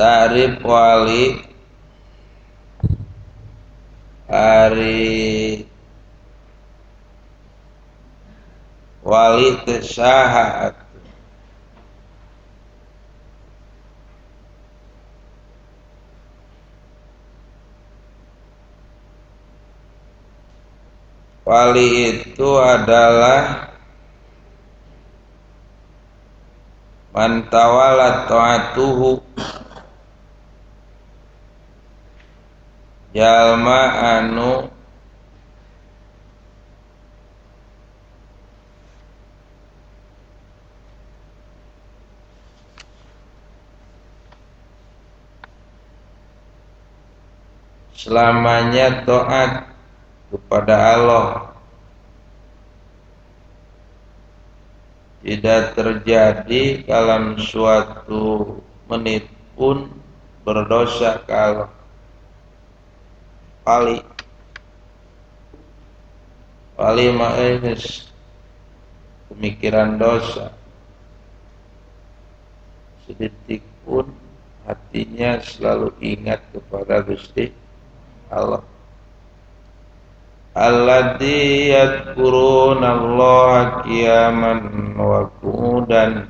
Ta'rif wali ari wali teh saha. Wali itu adalah man tawala ta'atuhu, jalma anu selamanya taat kepada Allah, tidak terjadi dalam suatu menit pun berdosa ke Allah. Wali ma'enis pemikiran dosa sedetik pun hatinya selalu ingat kepada Gusti Allah. Alladzi yadhkuruna Allaha qiyaman wa qu'udan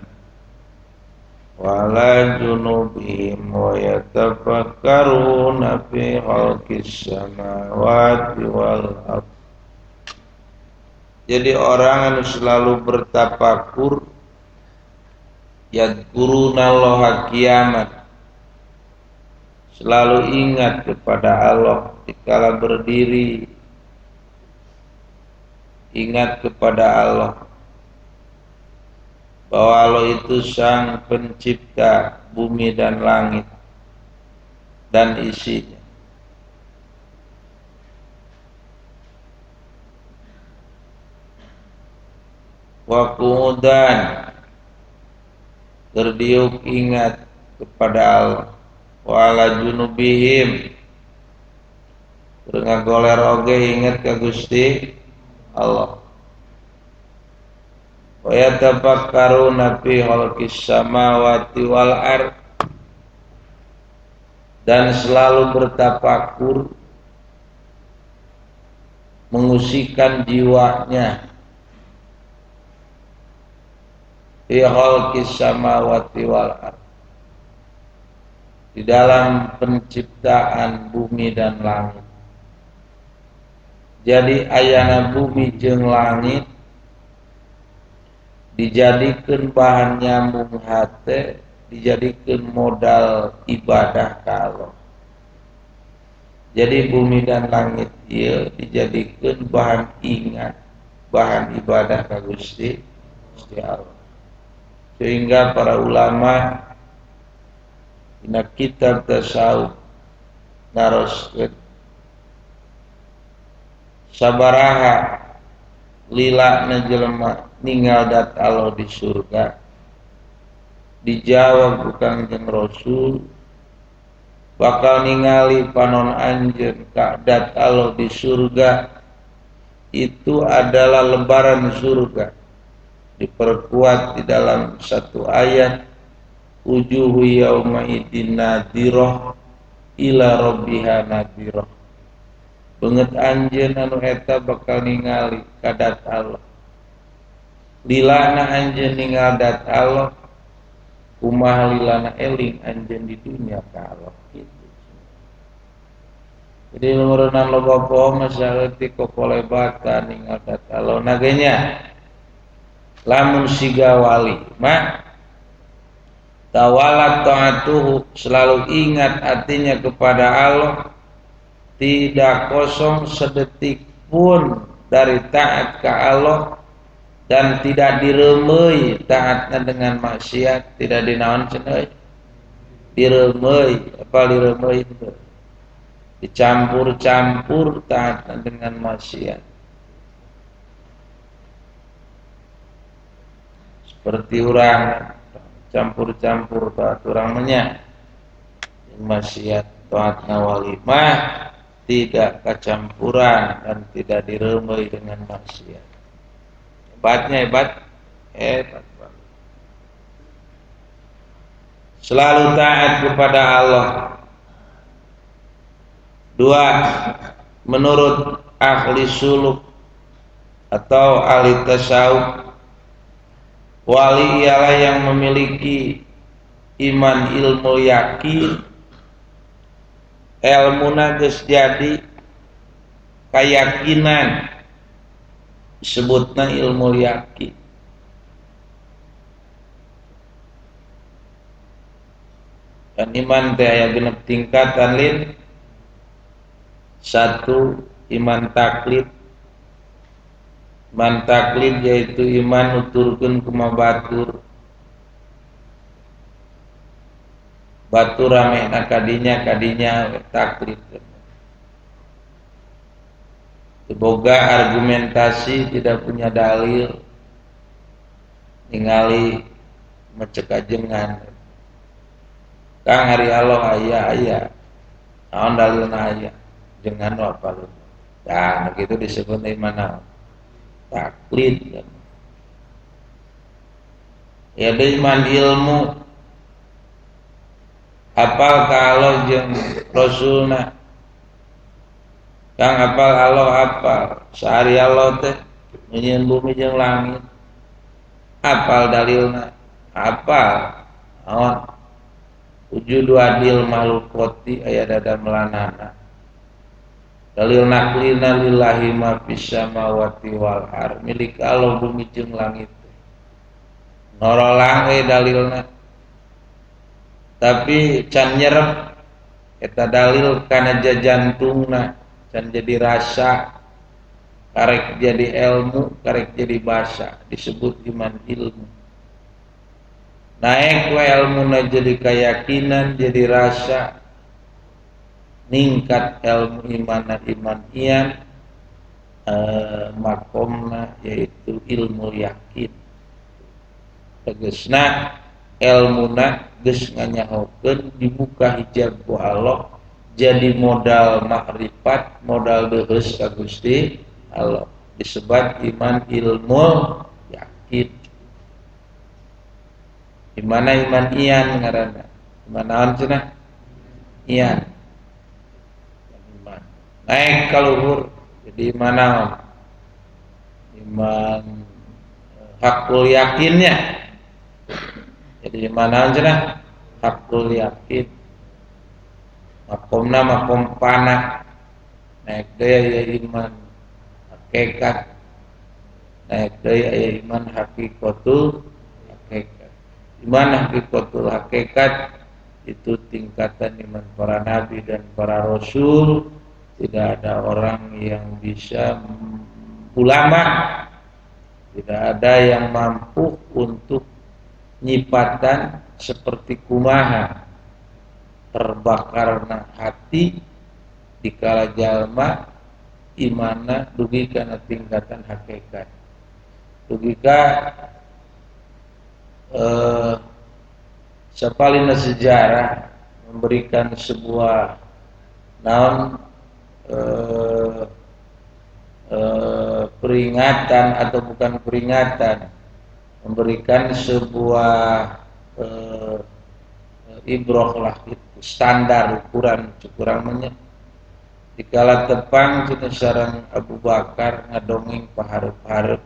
wa ala junubihim wa yatafakkaruna fi khalqis samawati wal ardh. Jadi orang yang selalu bertafakur, yadhkuruna Allaha qiyaman, selalu ingat kepada Allah dikala berdiri, ingat kepada Allah bahwa Allah itu sang pencipta bumi dan langit dan isinya. Wa qu'udan, terdiuk ingat kepada Allah. Wa ala junubihim, ngagoler oge ingat ka Gusti Allah. Wa yatafakkaruna fi khalqis samawati wal ardh, dan selalu bertafakur, mengusikkan jiwanya fi khalqis samawati wal ardh, di dalam penciptaan bumi dan langit. Jadi ayana bumi jeung langit dijadikeun bahan nyambung hate, dijadikeun modal ibadah ka Allah. Jadi bumi dan langit ieu dijadikeun bahan ingat, bahan ibadah ka Gusti Allah. Sehingga para ulama dina kitab tasawuf naroskeun sabaraha lilana jelema ninggal dat Allah di surga. Dijawab bukan jeung Rasul, bakal ningali panon anjeun ka dat Allah di surga itu adalah lembaran surga. Diperkuat di dalam satu ayat, wujuhu yauma idzin nadirah ila rabbiha nadirah. Beungeut anjeun anu eta bakal ningali ka dat Allah. Lilana anjeun ningali dat Allah, kumaha lilana eling anjeun di dunia ka Allah gitu. Jadi lumeureunna loba poho masalah ti kokolebatan ningali dat Allah nagenya. Lamun siga wali mah tawala ta'atuhu, selalu ingat hatinya kepada Allah, tidak kosong sedetik pun dari taat ke Allah, dan tidak diremei taatnya dengan maksiat, tidak dinaon cenah diremei. Apa diremei itu? Dicampur-campur taatnya dengan maksiat. Seperti orang campur-campur taat orang menya maksiat taatna wali mah tidak kecampuran dan tidak diremei dengan maksiat. Hebatnya hebat. selalu taat kepada Allah. 2. Menurut ahli suluk atau ahli tasawuf, wali ialah yang memiliki iman ilmu yakin, ilmuna geus jadi keyakinan, disebutna ilmu yakin. Dan iman teh aya genep tingkatan lin. 1. Iman taklid. Iman taklid yaitu iman nuturkeun kumaha batur ramehna kadinya taklid. Boga argumentasi, tidak punya dalil, ningali mecek ajengan. Kang hari Allah aya naon dalilna aya jengan apa lu. Nah, gitu disebut iman taklid. Ya iman ilmu, apal kalau jeung rasulna. Kang apal Allah apal, sehari Allah teh nyieun bumi jeung langit. Apal dalilna, apal naon wujudu adil malukoti aya dada melanana. Dalil naklina lillahi ma fis samawati wal ardh, milik Allah bumi jeung langit. Norolang dalilna. Tapi can nyerep eta dalil kana jajantungna, can jadi rasa, karek jadi ilmu, karek jadi bahasa, disebut iman ilmu. Naik wa ilmuna jadi keyakinan, jadi rasa, ningkat ilmu iman ian, makomna yaitu ilmu yakin. Tegasna ilmuna geus nganyahokeun dibuka hijab ku Allah, jadi modal makrifat, modal deus ka Gusti Allah, disebut iman ilmu yakin. Dimana iman ian ngaranna? Iman naon cenah? Ian. Iman. Naik ka luhur jadi iman naon? Iman hakul yakinnya. Jadi iman naon cenah? Hakul yakin. Makomna makom panah. Naik deui aya iman hakikat. Naik deui aya iman hakikatul hakikat. Iman hakikatul hakikat itu tingkatan iman para nabi dan para rasul. Tidak ada orang yang bisa, ulama tidak ada yang mampu untuk nyipatan seperti kumaha terbakarna hati dikala jalma imana dugi kana tingkatan hakikat. Dugi ka sapalina sejarah memberikan sebuah naon peringatan atau bukan peringatan, memberikan sebuah ibroh lah, itu standar ukuran cukurannya. Dikala tepang cenah sareng Abu Bakar ngadongeng pahareup-hareup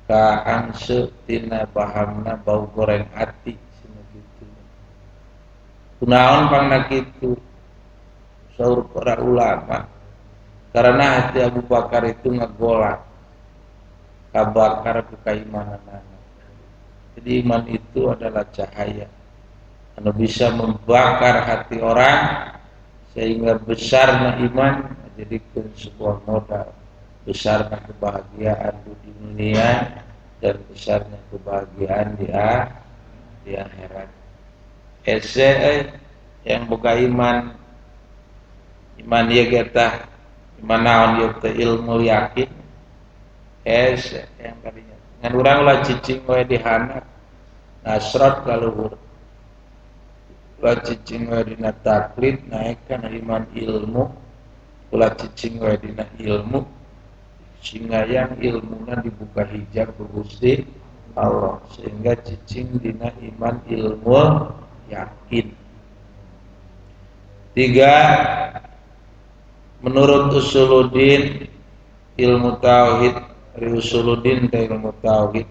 ka angse tina bahamna bau goreng ati cenah kitu. Kunaon pangna kitu? Saur para ulama, karena hati Abu Bakar itu ngegolak, kabakar ke keimanan. Jadi iman itu adalah cahaya, anu bisa membakar hati orang sehingga besarnya iman menjadikan sebuah modal, besarnya kebahagiaan di dunia dan besarnya kebahagiaan di akhirat. Ese yang boga iman ieu getah iman naon ieu teh ilmu yakin. Ese yang tadinya ngan urang ulah cicing we di handap nasrat ka luhur, ulah cicing we dina taklid naik kana iman ilmu, ulah cicing we dina ilmu sehingga yang ilmuna dibuka hijab ku Gusti Allah, sehingga cicing dina iman ilmu yakin. 3, menurut usuluddin ilmu tauhid, usuluddin ilmu tauhid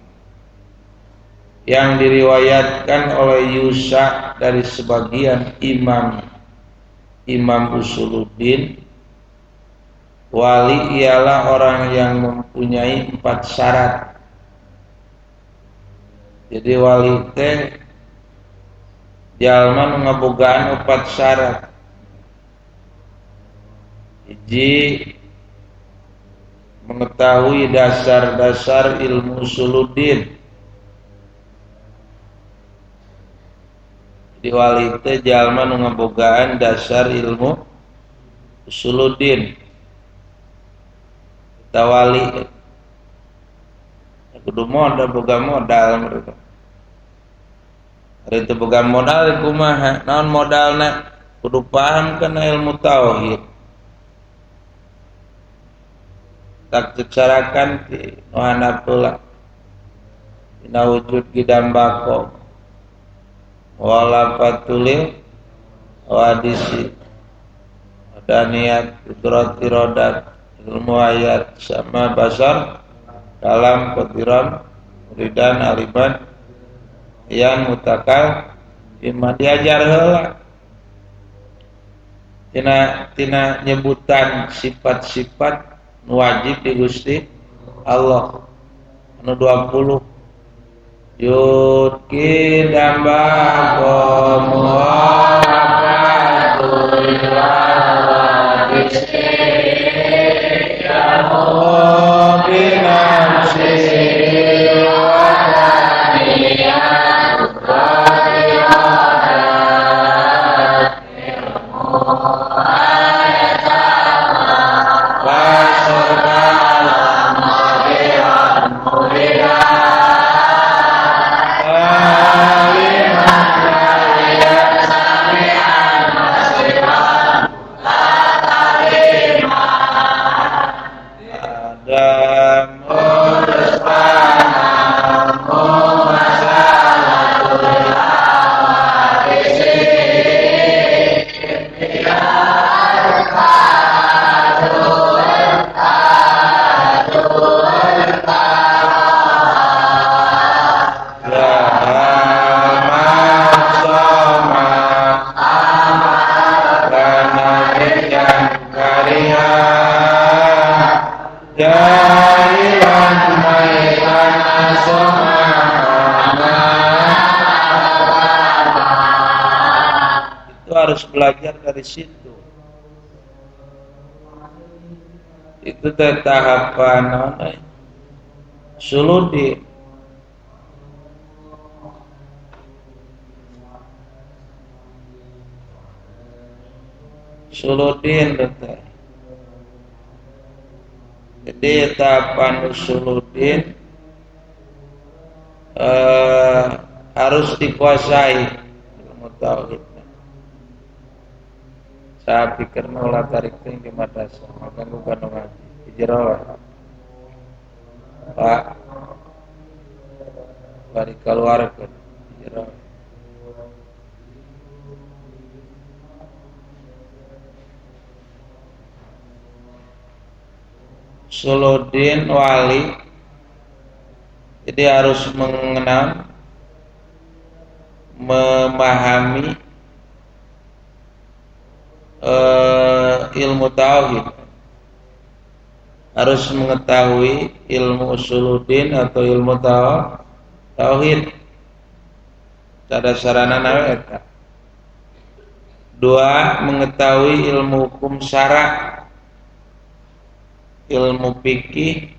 yang diriwayatkan oleh Yusa dari sebagian imam usuluddin, wali ialah orang yang mempunyai 4 syarat. Jadi wali teh jalma ngabogaan 4 syarat. Hiji, mengetahui dasar-dasar ilmu usuluddin. Jadi wali teh jalma nu ngabogaan dasar ilmu usuluddin. Kita wali kudu modal boga modal mereka. Ari teu boga modal kumaha? Naon modalna? Kudu paham kana ilmu tauhid. Tak dicarakan di nuhana pula. Dina wujud gidambako. Wala patulil wadisi. Ada niat kudrati rodat ilmu ayat sama basar kalam qadiran muridan aliman yang mutakal iman diajar heula tina nyebutan sifat-sifat wajib di Gusti Allah anu 20 yud ki dambako muwafaqatul wadisi harus belajar dari situ. Itu tahapan usuluddin. Usuluddin betul. Jadi tahapan usuluddin harus dikuasai ilmu tauhid. Saya pikir mula tarik tinggi madrasah, maka bukan ngaji. Hijrah, Pak, bari keluar ke hijrah. Usuluddin wali, jadi harus mengenal, memahami ilmu tauhid, harus mengetahui ilmu usuluddin atau ilmu tauhid. Ada sarana eta. 2, mengetahui ilmu hukum syara, ilmu fikih.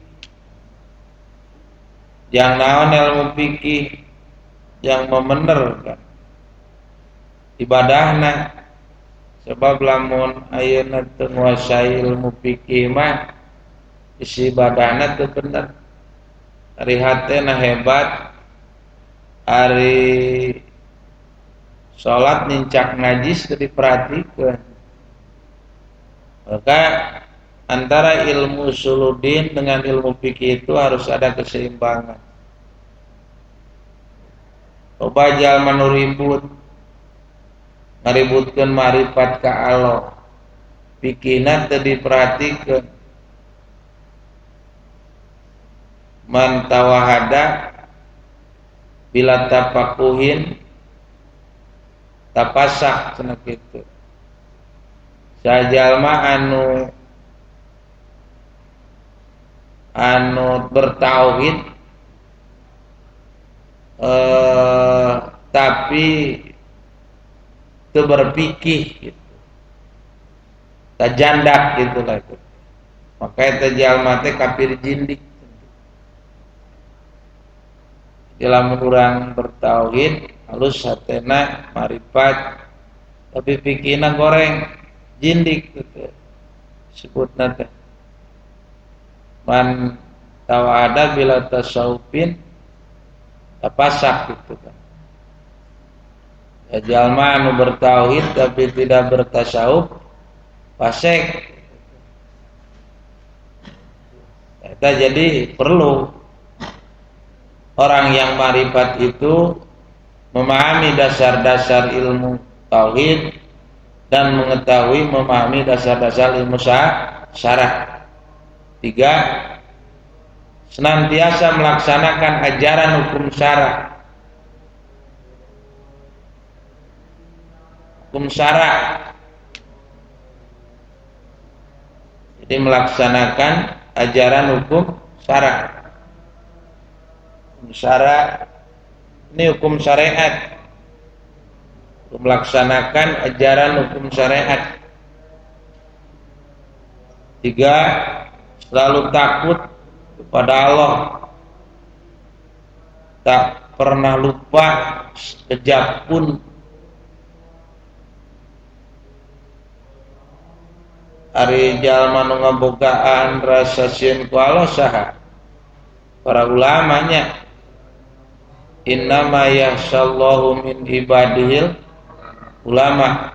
Yang naon ilmu fikih yang membenerkan ibadahna. Sebab lamun ayeuna teu nguasai ilmu fikih mah isi ibadahna teu bener. Ari hatena hebat, ari salat nincak najis teu diperhatikeun. Maka antara ilmu usuluddin dengan ilmu fikih itu harus ada keseimbangan. Loba jalma nu ribut ngaributkeun marifat ka Allah pikina teu diperhatikeun man tawahada bila tapakuhin tapasak cenah kitu sajalma anu bertauhid tapi teu berpikih gitu tajandak gitu lah itu maka eta jalma teh kafir jindik dalam urang bertauhid halus hatena marifat tapi pikirna goreng jindik gitu sebutna teh man tawada bila tasawufin tapasak gitu kan ya jalma anu bertauhid tapi tidak bertasawuf fasik eta jadi perlu orang yang marifat itu memahami dasar-dasar ilmu tauhid dan mengetahui memahami dasar-dasar ilmu syarah. 3. Senantiasa melaksanakan ajaran hukum syarah. Hukum syarah. Jadi melaksanakan ajaran hukum syarah. Hukum syarah ini hukum syariat. Melaksanakan ajaran hukum syariat. 3. Selalu takut kepada Allah, tak pernah lupa sekejap pun. Ari jalma nu ngabogaan rasa sieun ku Allah saha? Para ulamanya. Innama yahsallahu min ibadihil ulama.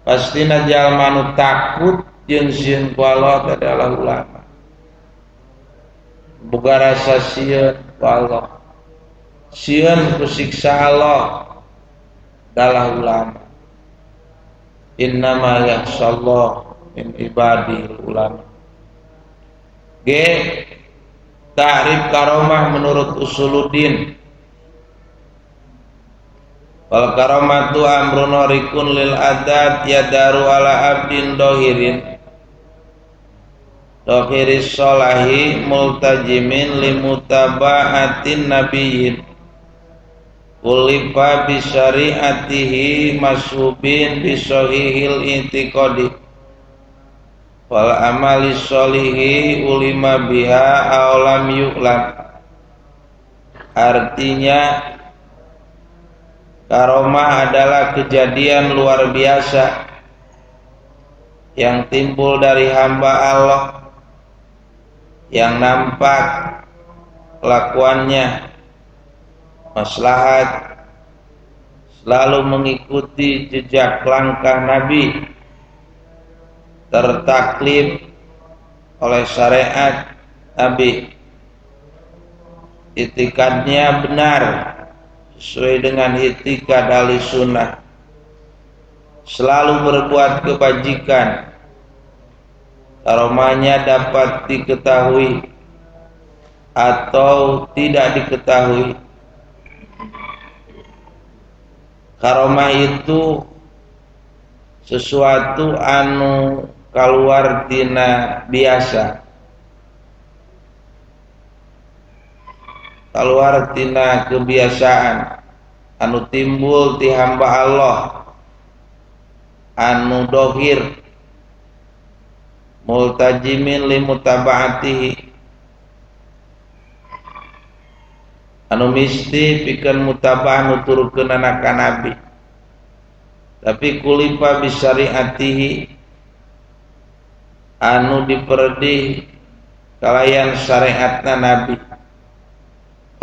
Pastina jalma nu takut jeung sieun ku Allah adalah ulama. Boga rasa sieun ku Allah. Sieun ku siksa Allah adalah ulama. Innama yahsallahu min ibadihil ulama. G. Ta'rif karomah menurut Usuluddin. Wal karomatu amrun rikun lil adat yadaru ala abdin dohirin dohiris solahi multajimin limutaba'atin nabiyyin ulifa bisyari'atihi masubin bisohihil intiqodi wal amali solihi ulima biha aulam yu'lam. Artinya karomah adalah kejadian luar biasa yang timbul dari hamba Allah yang nampak kelakuannya maslahat selalu mengikuti jejak langkah Nabi tertaklif oleh syariat Nabi, itikadnya benar sesuai dengan itikad ahli sunnah, selalu berbuat kebajikan, karomahnya dapat diketahui atau tidak diketahui. Karomah itu sesuatu anu kaluar tina biasa, kaluar tina kebiasaan, anu timbul ti hamba Allah, anu dohir, multajimin limutaba'atihi, anu misti pikeun mutaba'ah nuturkeun anak Nabi, tapi kulipa bisyari'atihi, anu diperdi kalayan syariatna Nabi.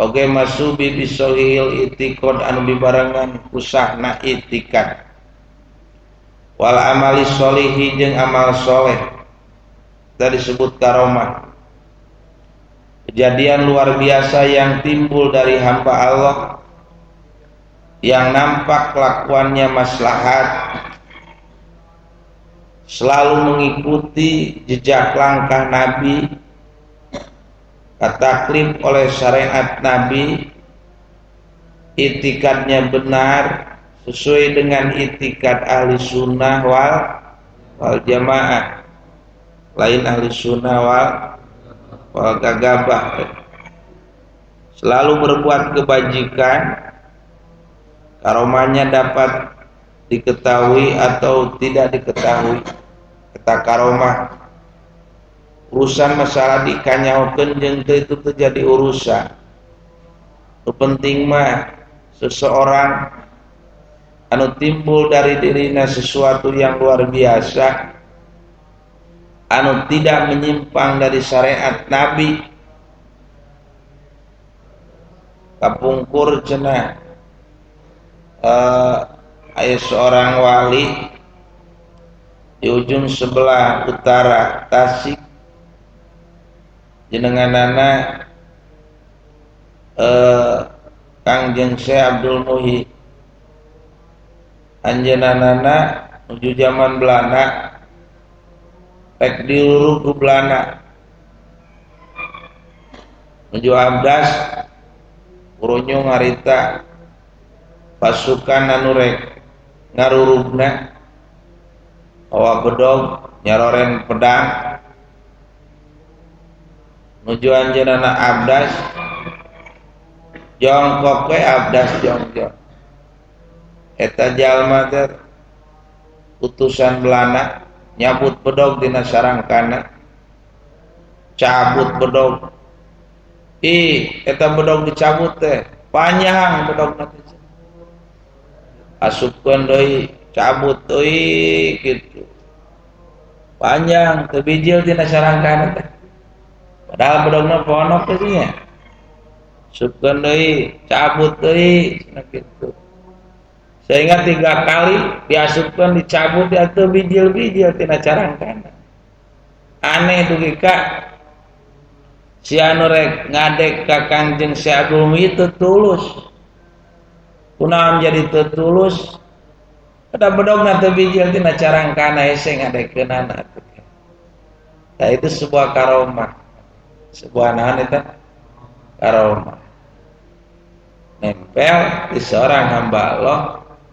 Oke masubi bisohil itikad anu dibarengan kusahna itikad wal amali sholihi jeung amal soleh. Tadi disebut karomah, kejadian luar biasa yang timbul dari hamba Allah yang nampak kelakuannya maslahat, selalu mengikuti jejak langkah Nabi, kataklif oleh syariat Nabi, itikadnya benar sesuai dengan itikad ahli sunnah wal jamaah, lain ahli sunnah wal gagabah, selalu berbuat kebajikan, karomahnya dapat diketahui atau tidak diketahui. Kata karomah, urusan masalah dikanyaokeun jeung itu terjadi urusan. Nu penting mah seseorang anu timbul dari dirina sesuatu yang luar biasa, anu tidak menyimpang dari syariat Nabi, kapungkur cenah aya seorang wali di ujung sebelah utara Tasik, jenenganana Kangjeng Syekh Abdul Muhyi, anjeunana nuju zaman Belanda rek diuruk ku Belanda nuju abdas urunyu ngarita pasukan anu rek ngarurugna bawa bedog nyaroren pedang nuju anjeunana abdas jongkok we abdas jongjong. Eta jalma teh utusan Belanda nyabut bedog dina sarangkana, cabut bedog. Eta bedog dicabut teh panjang bedogna teh. Asupkeun deui, cabut deui kitu. Panjang teu bijil dina sarangkana teh. Padahal bedogna ponok teh nya. Asupkeun deui, cabut deui cenah kitu. Sehingga 3 kali diasupkan, dicabut, atau bijil-bijil tina carangkana. Aneh dugi ka si anu rek ngadek ka Kangjeng Syekh Abdul Muhyi teu tulus. Kunaon jadi teu tulus? Ada bedogna teu bijil tina carangkana hese ngadekeunana. Nah, itu sebuah karomah. Sebuah naon eta? Karomah. Nempel di seorang hamba Allah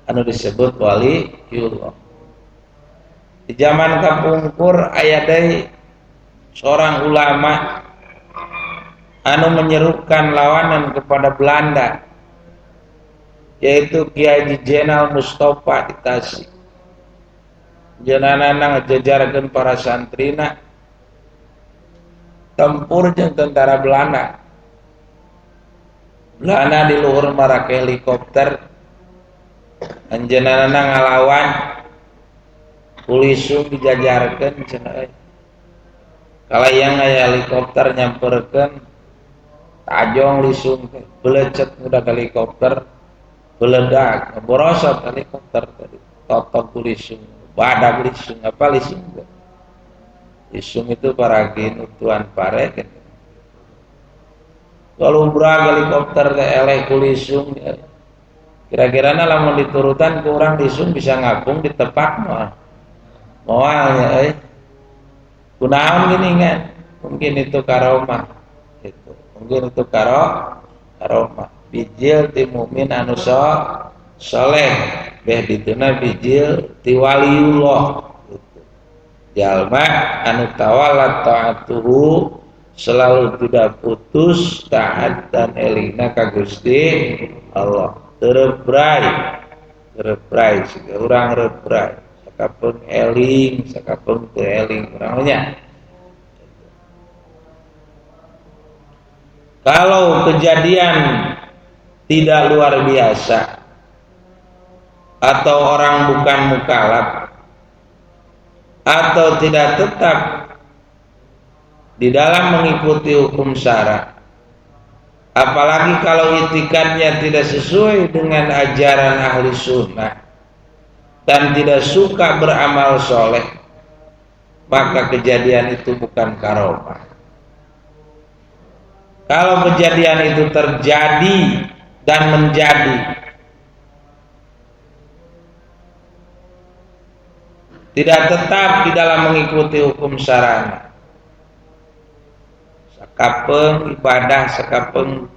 anu disebut waliullah. Di zaman kapungkur aya deui seorang ulama anu menyerukan lawanan kepada Belanda, yaitu Kiai Jenderal Mustafa di Tasik. Jenenganna ngajajarkeun para santrina tempur jeung tentara Belanda. Belanda di luhur marak helikopter, anjeunana ngalawan pulisung dijajarkeun cenah euy. Kalayang aya helikopter nyamperkeun tajong lisung teh belecet budak helikopter beledak borosot helikopter tadi totok lisung badak lisung apa lisung teh. Lisung itu paragin utuhan pare gitu. Kalau brag helikopter teh eleh ku lisung kira-kira lamun diturutan ku urang lisung bisa ngapung di tepak moal ya kunaon geuningan mungkin itu karomah gitu. Mungkin itu karomah bijil ti mukmin anu saleh beh dituna bijil ti waliullah gitu. Jalma anu tawalla taatuhu selalu tidak putus taat dan elingna ka Gusti Allah. Terebrai siga urang rebrai sakapeung eling sakapeung teu eling urang nya. Kalau kejadian tidak luar biasa atau orang bukan mukallaf atau tidak tetap di dalam mengikuti hukum syara, apalagi kalau itikadnya tidak sesuai dengan ajaran ahli sunnah dan tidak suka beramal soleh, maka kejadian itu bukan karomah. Kalau kejadian itu terjadi dan menjadi tidak tetap di dalam mengikuti hukum syarana. Sakapeng ibadah sakapeng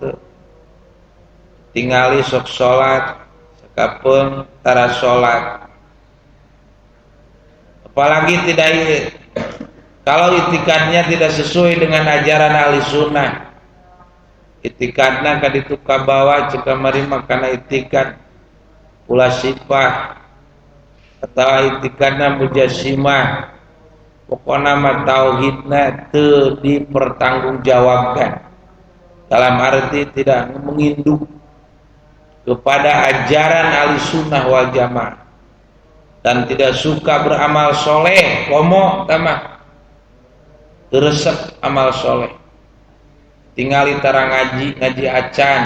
tingali sok salat sakapeng tara salat. Apalagi tidak kalau itikadnya tidak sesuai dengan ajaran ahli sunnah, itikadna kaditu kabawa cek kamari makana itikad ulah sifat atau itikadna mujassimah, pokokna mah tauhidna teu dipertanggungjawabkan, dalam arti tidak menginduk kepada ajaran ahli sunnah wal jamaah dan tidak suka beramal soleh, komo tamah resep amal soleh, tingali tara ngaji acan,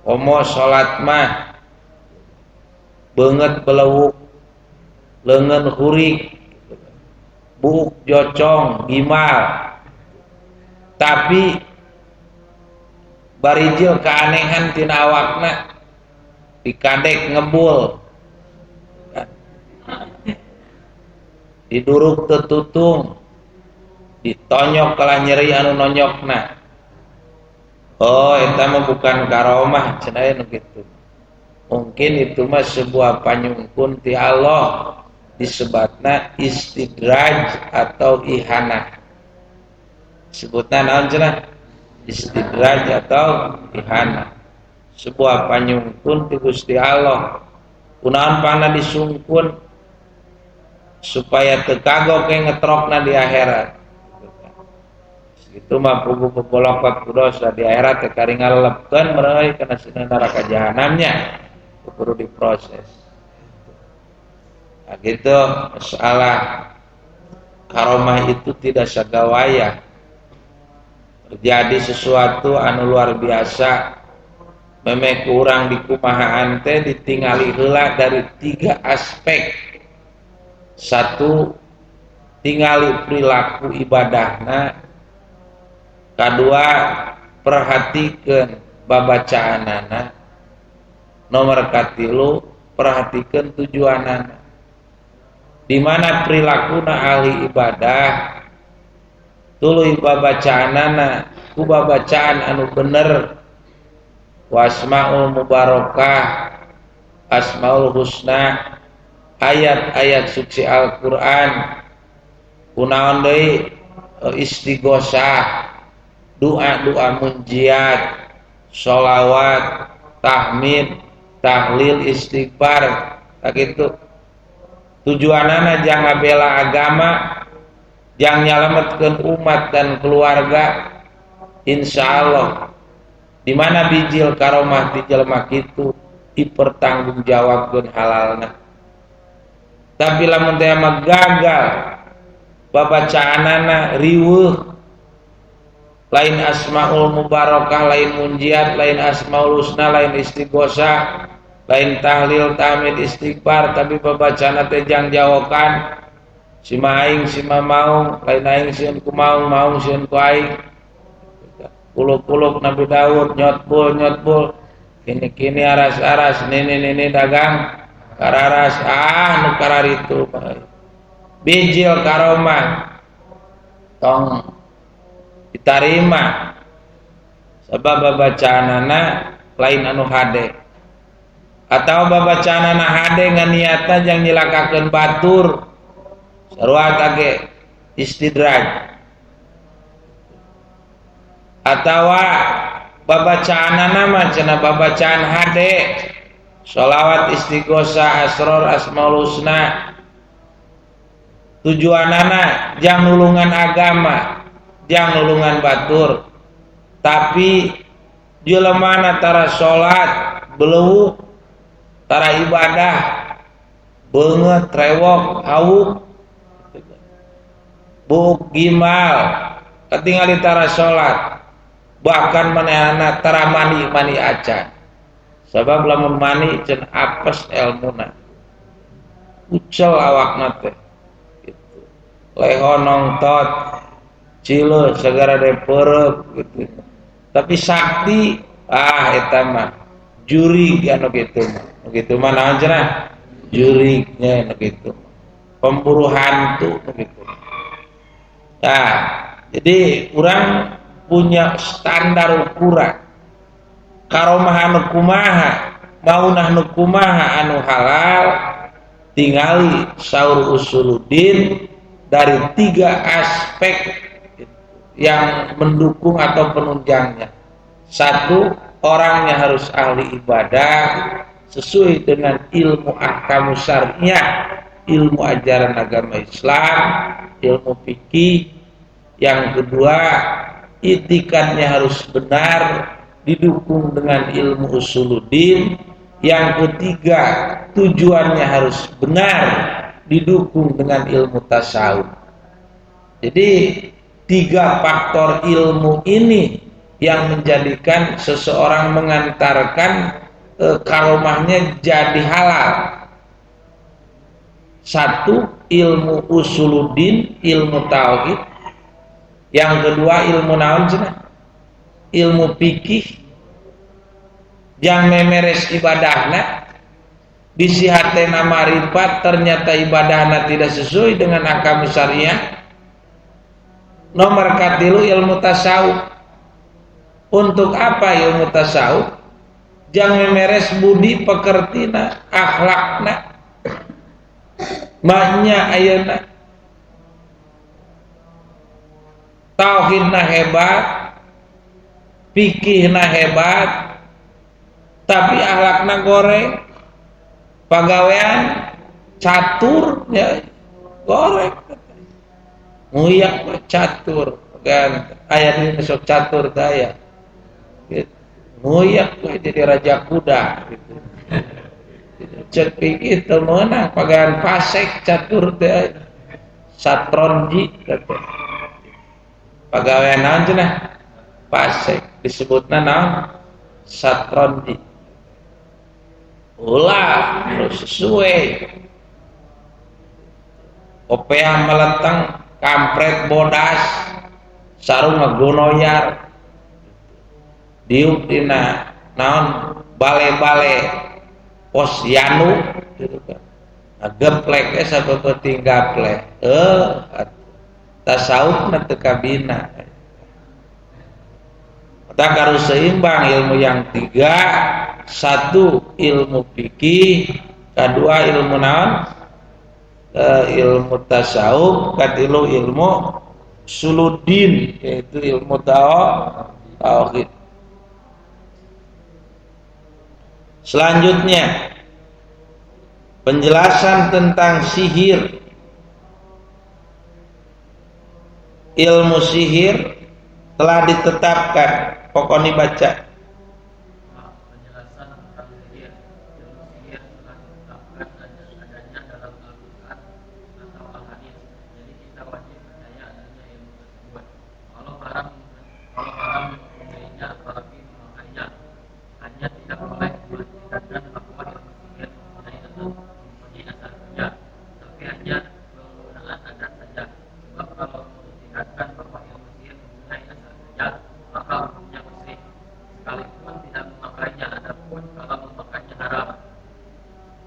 komo sholat mah beungeut belewuk leungeun hurik buuk jocong gimal, tapi barijil keanehan tina awakna dikadek ngebul, diduruk tetutung, ditonyok kalah nyeri anu nonyokna. Oh, eta mah bukan karomah cenah anu kitu. Mungkin itu mah sebuah panyungkun ti Allah, disebutna istidraj atau ihanah. Sebutna naon cenah? Istidraj atau ihanah. Sebuah panyungkun ti Gusti Allah. Kunaon pangna disungkun supaya teu kagok ke ngetrokna di akhirat. Itu mah pugu pepolokot dosa di akhirat teh kari ngalepkeun mereuy kana sina neraka jahanamnya. Perlu diproses. Nah, gitu masalah karomah itu tidak sagawaya. Terjadi sesuatu anu luar biasa, memeh kurang dikumahaan teh ditingali heula dari 3 aspek. 1, tingali perilaku ibadahna. 2, perhatikeun babacaanana. Nomor 3, perhatikan tujuanana. Di mana perilakuna ahli ibadah tuluy babacaanana ku babacaan anu bener, wasmaul mubarakah, asmaul husna, ayat-ayat suci Al-Qur'an, kunaon deui istighosah, doa-doa munjiat, sholawat, tahmid, tahlil, istighfar, kagitu. Tujuanana jang ngabela agama, jang nyalametkeun umat dan keluarga. Insyaallah di mana bijil karomah ti jelema kitu dipertanggungjawabkeun halalna. Tapi lamun teh mah gagal babacaanana riweuh, lain asmaul mubarakah, lain munjiat, lain asmaul husna, lain istighosah, lain tahlil, tahmid, istighfar, tapi babacana teh jang jawokan si maing si mamaung, lain aing sieun ku maung, maung sieun ku aing. Kuluk-kuluk Nabi Daud nyotbul kini aras-aras nini dagang kararas nu kararitu bijil karomah tong diterima sebab babacaanana lain anu hade, atau babacaanana hade nganiatna jang nyilakakeun batur sarua tage istidraj, atawa babacaanana mah cenah babacaan hade sholawat istighosah asror asmaul husna, tujuanana jang nulungan agama, jang nulungan batur, tapi jelemana tara salat beleuwuk, tara ibadah beungeut rewok hawuk buuk gimal katingali tara salat, bahkan manehna tara mani acan. Sabab lamun mani cenah apes elmuna, ucel awakna teh gitu, leho nongtot cileun sagara de peureup gitu. Tapi sakti eta mah jurig anu kitu mah naon cenah jurignya anu kitu. pemburu hantu begitu. Nah, jadi orang punya standar ukuran karomaha anu kumaha maunah nu kumaha anu halal tingali saur usuluddin dari 3 aspek yang mendukung atau penunjangnya. 1, orangnya harus ahli ibadah sesuai dengan ilmu ahkamu syariah, ilmu ajaran agama Islam, ilmu fikih. Yang kedua, itikadnya harus benar didukung dengan ilmu usuluddin. Yang ketiga, tujuannya harus benar didukung dengan ilmu tasawuf. Jadi 3 faktor ilmu ini yang menjadikan seseorang mengantarkan karomahnya jadi halal. 1, ilmu usuluddin, ilmu tauhid. Yang kedua, ilmu naon cenah? Ilmu fikih. Yang memeres ibadahna disihatena marifat ternyata ibadahna tidak sesuai dengan ahkam syariah. Nomor 3, ilmu tasawuf. Untuk apa ilmu tasawuf? Jang memeres budi pekertina, akhlakna, maknya ayeuna. Tauhidna hebat, fikihna hebat, tapi akhlakna goreng, pagawean catur ya goreng. Nguyak catur kan aya di sok catur daya. Gitu. Nguyak jadi raja kuda gitu. Cek pikir teu meunang pagawean pasek catur teh satronji kata. Pagawean naon cenah? Pasek disebutna naon? Satronji. Ulah harus sesuai. Opea meleteng kampret bodas sarung ngagonoyar diuk dina naon bale-bale posyanu gitu kan. Geplek sabebeting gaplek. Tasawufna teu kabina. Tak harus seimbang ilmu yang 3. 1, ilmu fikih. 2, ilmu naon? Ilmu tasawuf. 3, ilmu usuluddin, yaitu ilmu tauhid. Selanjutnya penjelasan tentang sihir. Ilmu sihir telah ditetapkan. Pokoknya baca. Penjelasan tentang sihir. Ilmu sihir telah ditetapkan adanya dalam Al-Quran atau Al-Hadis. Jadi kita wajib percaya adanya ilmu tersebut. Kalau haram mempunyainya apalagi memakainya, hanya tidak boleh mengatakan bahwa ilmu sihir mempunyai asal kerja, tapi hanya penggunaan adat saja. Sebab kalau mengatakan bahwa ilmu sihir mempunyai asal kerja, maka hukumnya musyrik sekalipun tidak memakainya. Adapun kalau memakainya haram.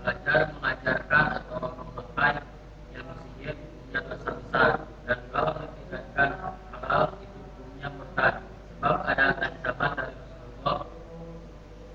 Belajar mengajarkan atau memakai ilmu sihir punya dosa besar, dan kalau meninggalkan halal itu hukumnya murtad. Sebab ada ancaman dari Rasulullah.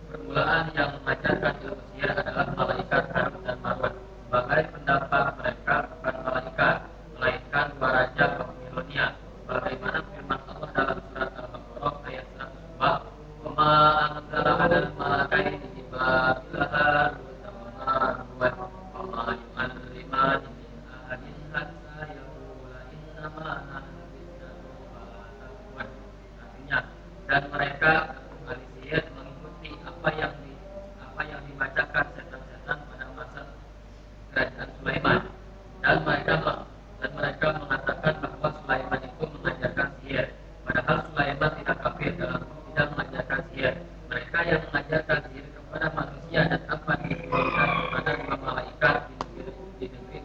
Permulaan yang mengajarkan ilmu sihir adalah malaikat Harut dan Marut. Sebagai pendapat mereka bukan malaikat, melainkan 2 raja Babilonia. Bagaimana firman Allah dalam surat Al-Baqarah ayat 102, "Wama anzala 'alal malakaini bi Babil Harut wa Marut, wama yu'allimani min ahadin hatta yaqula innama nahnu fitnatun fala takfur." Artinya, dan mereka ahli sihir mengikuti apa yang dibacakan setan-setan pada masa kerajaan Sulaiman, dan mereka mengatakan bahwa Sulaiman itu mengajarkan sihir, padahal Sulaiman tidak kafir dalam tidak mengajarkan sihir. Mereka yang mengajarkan sihir kepada manusia dan apa diturunkan kepada 2 malaikat di negeri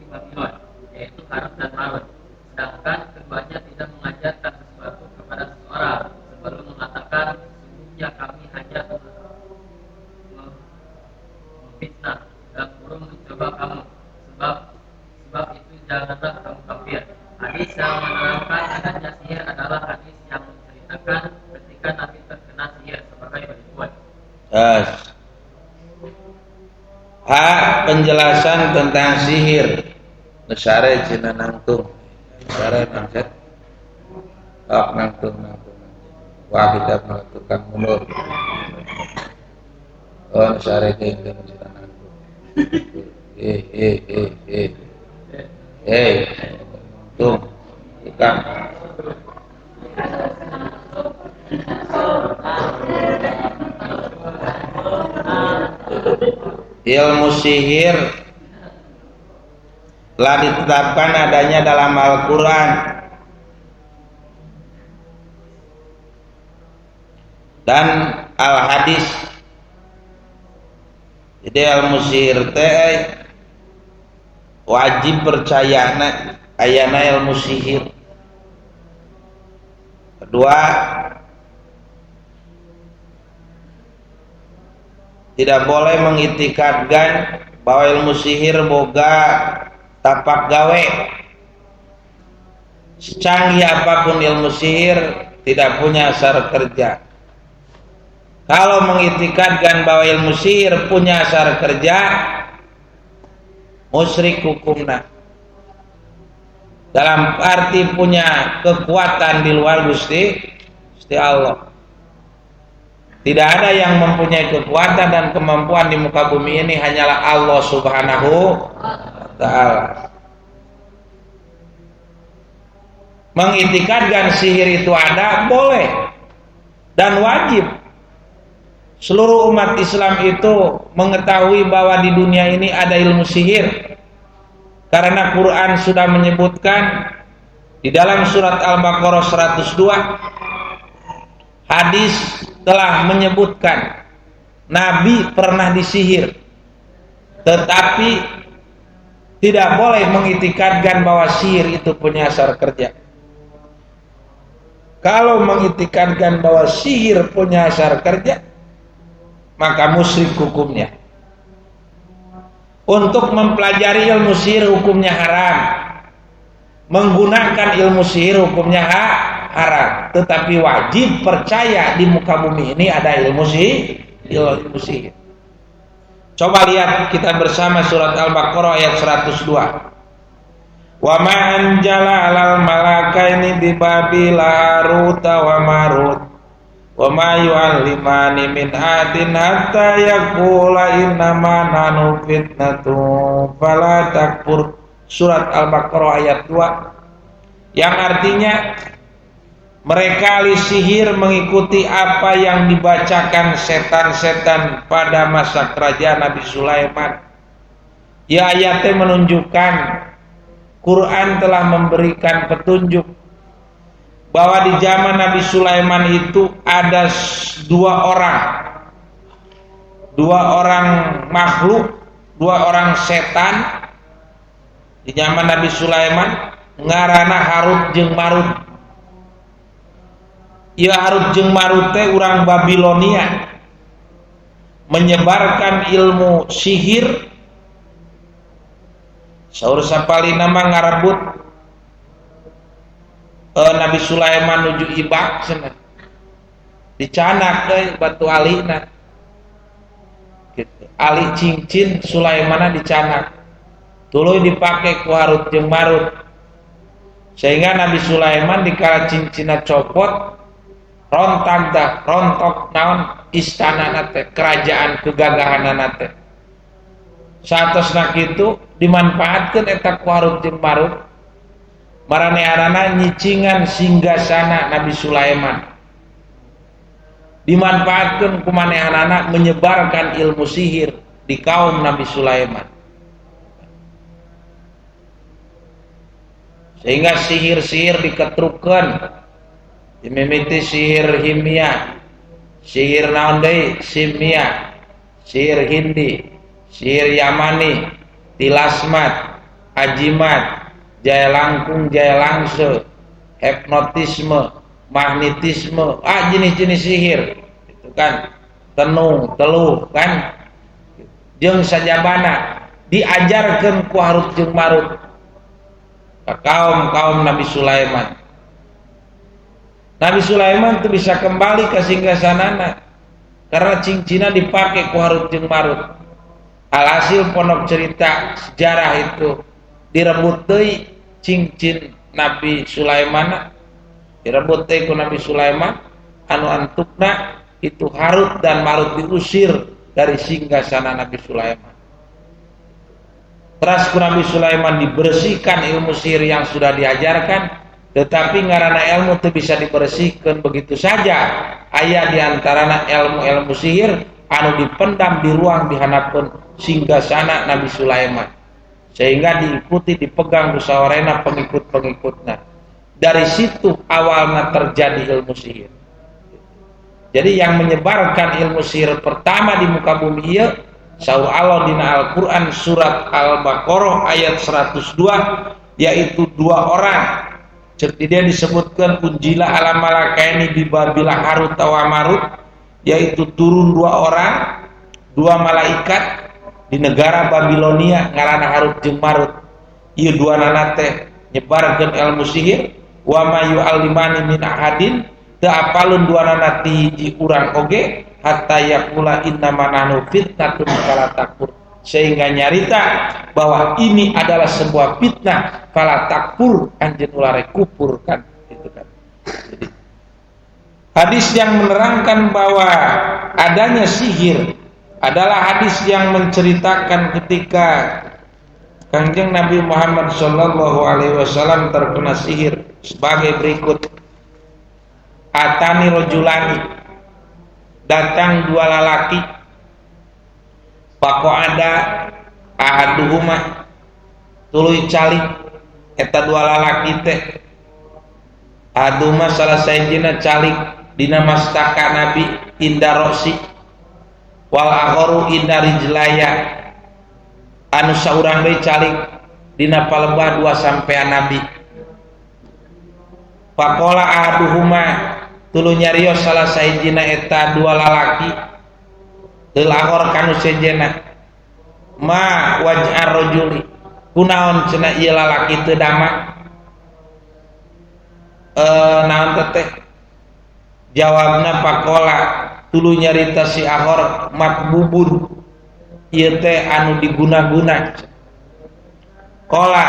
Babilon, yaitu Harut dan Marut. Sedangkan keduanya tidak mengajarkan sesuatu kepada seseorang sebelum mengatakan, "Sesungguhnya kami hanya memfitnah dan burung mencoba kamu." Sebab Penjelasan tentang sihir. Nesare cina nangtung. Nesare nangset. Nangtung. Wah kita melakukan mundur. Nesare cina nangtung. Tung. Tukang. Ilmu sihir telah ditetapkan adanya dalam Al-Quran dan Al-Hadis. Jadi ilmu sihir teh wajib percaya ayana ilmu sihir. Kedua, tidak boleh mengitikadkan bahwa ilmu sihir boga tapak gawe. Secanggih apapun ilmu sihir tidak punya asar kerja. Kalau mengitikadkan bahwa ilmu sihir punya asar kerja, musyrik hukumna. Dalam arti punya kekuatan di luar Gusti Allah. Tidak ada yang mempunyai kekuatan dan kemampuan di muka bumi ini, hanyalah Allah Subhanahu wa ta'ala. Mengitikadkan sihir itu ada, boleh dan wajib. Seluruh umat Islam itu mengetahui bahwa di dunia ini ada ilmu sihir. Karena Quran sudah menyebutkan di dalam surat Al-Baqarah 102, hadis telah menyebutkan Nabi pernah disihir, tetapi tidak boleh mengitikadkan bahwa sihir itu punya asar kerja. Kalau mengitikadkan bahwa sihir punya asar kerja, maka musyrik hukumnya. Untuk mempelajari ilmu sihir hukumnya haram. Menggunakan ilmu sihir hukumnya haram, tetapi wajib percaya di muka bumi ini ada ilmu sihir. Coba lihat kita bersama surat Al-Baqarah ayat 102. Wa ma anjala 'alal malakaini bi Babila Haruta wa Marut wa ma yu'allimani min adin hatta yaqula innama nahnu fitnatun fala takfur. Surat Al-Baqarah ayat 2, yang artinya mereka ahli sihir mengikuti apa yang dibacakan setan-setan pada masa kerajaan Nabi Sulaiman. Ya, ayatnya menunjukkan Quran telah memberikan petunjuk bahwa di zaman Nabi Sulaiman itu ada dua orang makhluk, dua orang setan di zaman Nabi Sulaiman, ngarana Harut jeung Marut. Ya, Harut jeung Marut teh urang Babilonia, menyebarkan ilmu sihir. Saur sapalina mah ngarebut Nabi Sulaiman nuju ibak cenah. Dicanak deui batu alina. Gitu. Ali cincin Sulaimana dicanak. Tuluy dipake ku Harut jeung Marut. Sehingga Nabi Sulaiman dikala cincina copot, rontok naon istana teh, kerajaan kegagahan teh. Saatosna kitu dimanfaatkeun eta ku Harut jeung Marut. Maranehanana nyicingan singgasana Nabi Sulaiman. Dimanfaatkeun ku manehanana menyebarkan ilmu sihir di kaum Nabi Sulaiman. Sehingga sihir-sihir diketrukkeun, dimimiti sihir himia, sihir naon deui, simia, sihir Hindi, sihir Yamani, tilasmat, ajimat, jaya langkung, jaya langse, hipnotisme, magnetisme, jenis-jenis sihir, itu kan, tenung, teluh, kan, jeung sajabana diajarkeun ku Harut jeung Marut kaum Nabi Sulaiman. Nabi Sulaiman itu bisa kembali ke singgasanana karena cincinnya dipakai ku Harut jeung Marut. Alhasil pondok cerita sejarah itu direbut deui cincin Nabi Sulaiman, direbut deui ku Nabi Sulaiman, anu antukna itu Harut dan Marut diusir dari singgasana Nabi Sulaiman. Terus ku Nabi Sulaiman dibersihkan ilmu sihir yang sudah diajarkan, tetapi ngaranna ilmu itu bisa dibersihkan begitu saja. Aya diantarana ilmu-ilmu sihir anu dipendam di ruang dihanapeun singgasana Nabi Sulaiman, sehingga diikuti dipegang kusawarena pengikut-pengikutna. Dari situ awalnya terjadi ilmu sihir. Jadi yang menyebarkan ilmu sihir pertama di muka bumi ieu saur Allah dina Al-Qur'an surat Al-Baqarah ayat 102, yaitu dua orang. Jadi dia disebutkan unjila ala malakaini bi Babila Harut wa Marut, yaitu turun dua orang, dua malaikat di negara Babilonia ngaranna Harut jeung Marut. Ieu dua nana teh nyebarkeun ilmu sihir, wa ma yu'allimani min ahadin, teu apalun dua nana ti hiji urang oge hatta yaqula innama nahnu fitnatun fala takfur, sehingga nyarita bahwa ini adalah sebuah fitnah fala takfur, anjeun ulah kufur kan gitu kan. Jadi hadis yang menerangkan bahwa adanya sihir adalah hadis yang menceritakan ketika Kanjeng Nabi Muhammad sallallahu alaihi wasallam terkena sihir sebagai berikut. Atani rojulani, datang dua lalaki, pako ada ahaduhuma tuluy calik, eta dua lalaki teh ahaduhuma salah sajina calik dina mastaka Nabi indarosi wal akharu inda rijlaya, anu saurang deui calik dina palebah dua sampean Nabi. Faqala ahaduhuma, tuluy nyarios salah sahijina eta dua lalaki teu akhor kanu sejena, ma waj'ar rajuli, kunaon cenah ieu lalaki teu dama, naon teh jawabna faqala, tuluy nyarita si akhor makbubun, ieu teh anu diguna-guna. Qala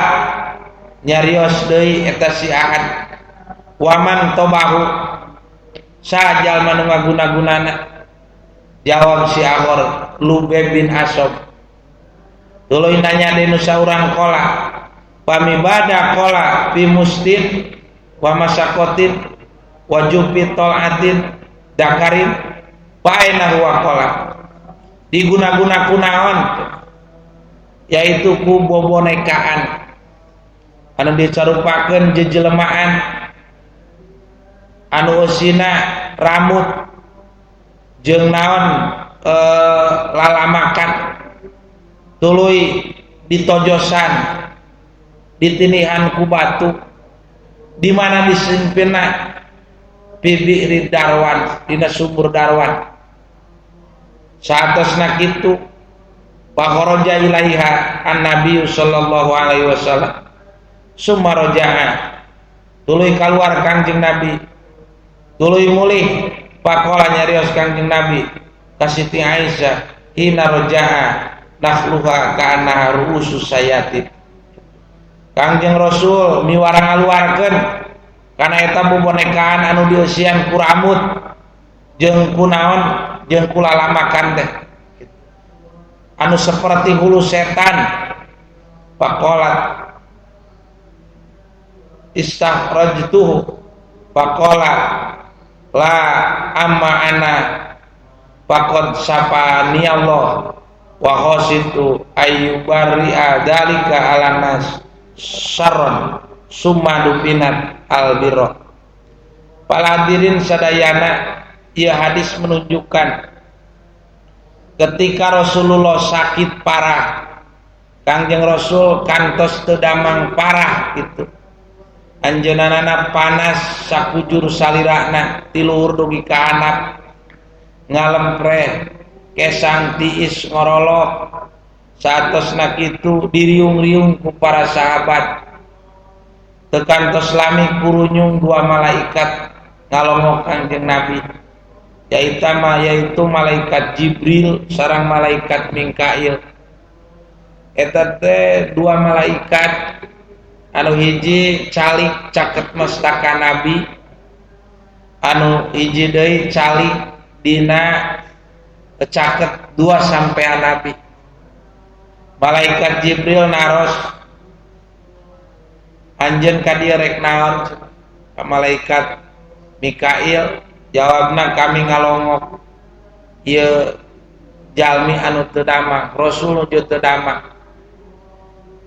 nyarios deui eta si ahad, waman tobahu, sajal manu ngaguna-gunana. Jawab si akhor, Lubeb bin Asob. Tuluy nanya deui saurang qala, pamibada qala fi mustin wa masakotin wa jubi tolatin dakarin paena huwa qala, diguna-guna kunaon, yaitu ku bobonekaan anu dicarupakeun jejelemaan anu usina rambut jeung naon lalamakan, tuluy ditojosan ditinihan ku batu di mana disimpenna bibi darwan dina sumur darwan. Saatosna kitu fakharaja ilaiha an-nabiy sallallahu alaihi wasallam, summa raja'a, tuluy kaluar Kangjeng Nabi, tuluy mulih faqala nyarios Kangjeng Nabi ka Siti Aisyah, hina raja'a nakhluha ka'annaha ru'usus sayatin. Kangjeng Rasul miwara ngaluarkeun kana eta bobonekaan anu dieusian ku rambut jeung kunaon jeung kulalamakan teh anu seperti hulu setan. Faqalat istakhrajtuhu faqala la amma ana faqad sapani Allah wa khasitu ayyubari'a dalika ala nas syarran summa dupinat albirra. Para hadirin sadayana, ieu hadis menunjukkan ketika Rasulullah sakit parah, Kangjeng Rasul kantos teu damang parah gitu. Anjeunana panas sakujur salirana ti luhur dugi ka handap, ngalempreh kesang tiis ngorolok. Saatosna kitu diriung-riung ku para sahabat, tekantos lami kurunyung dua malaikat ngalongok Kangjeng Nabi. yaitu malaikat Jibril sareng malaikat Mikail. Eta teh dua malaikat anu hiji calik caket mastaka nabi, anu hiji deui calik dina caket dua sampean nabi. Malaikat Jibril naros anjeun ka dieu rek naon? Ka malaikat Mikail jawabna kami ngalongok ieu jalmi anu teu damang, rasul nu teu damang.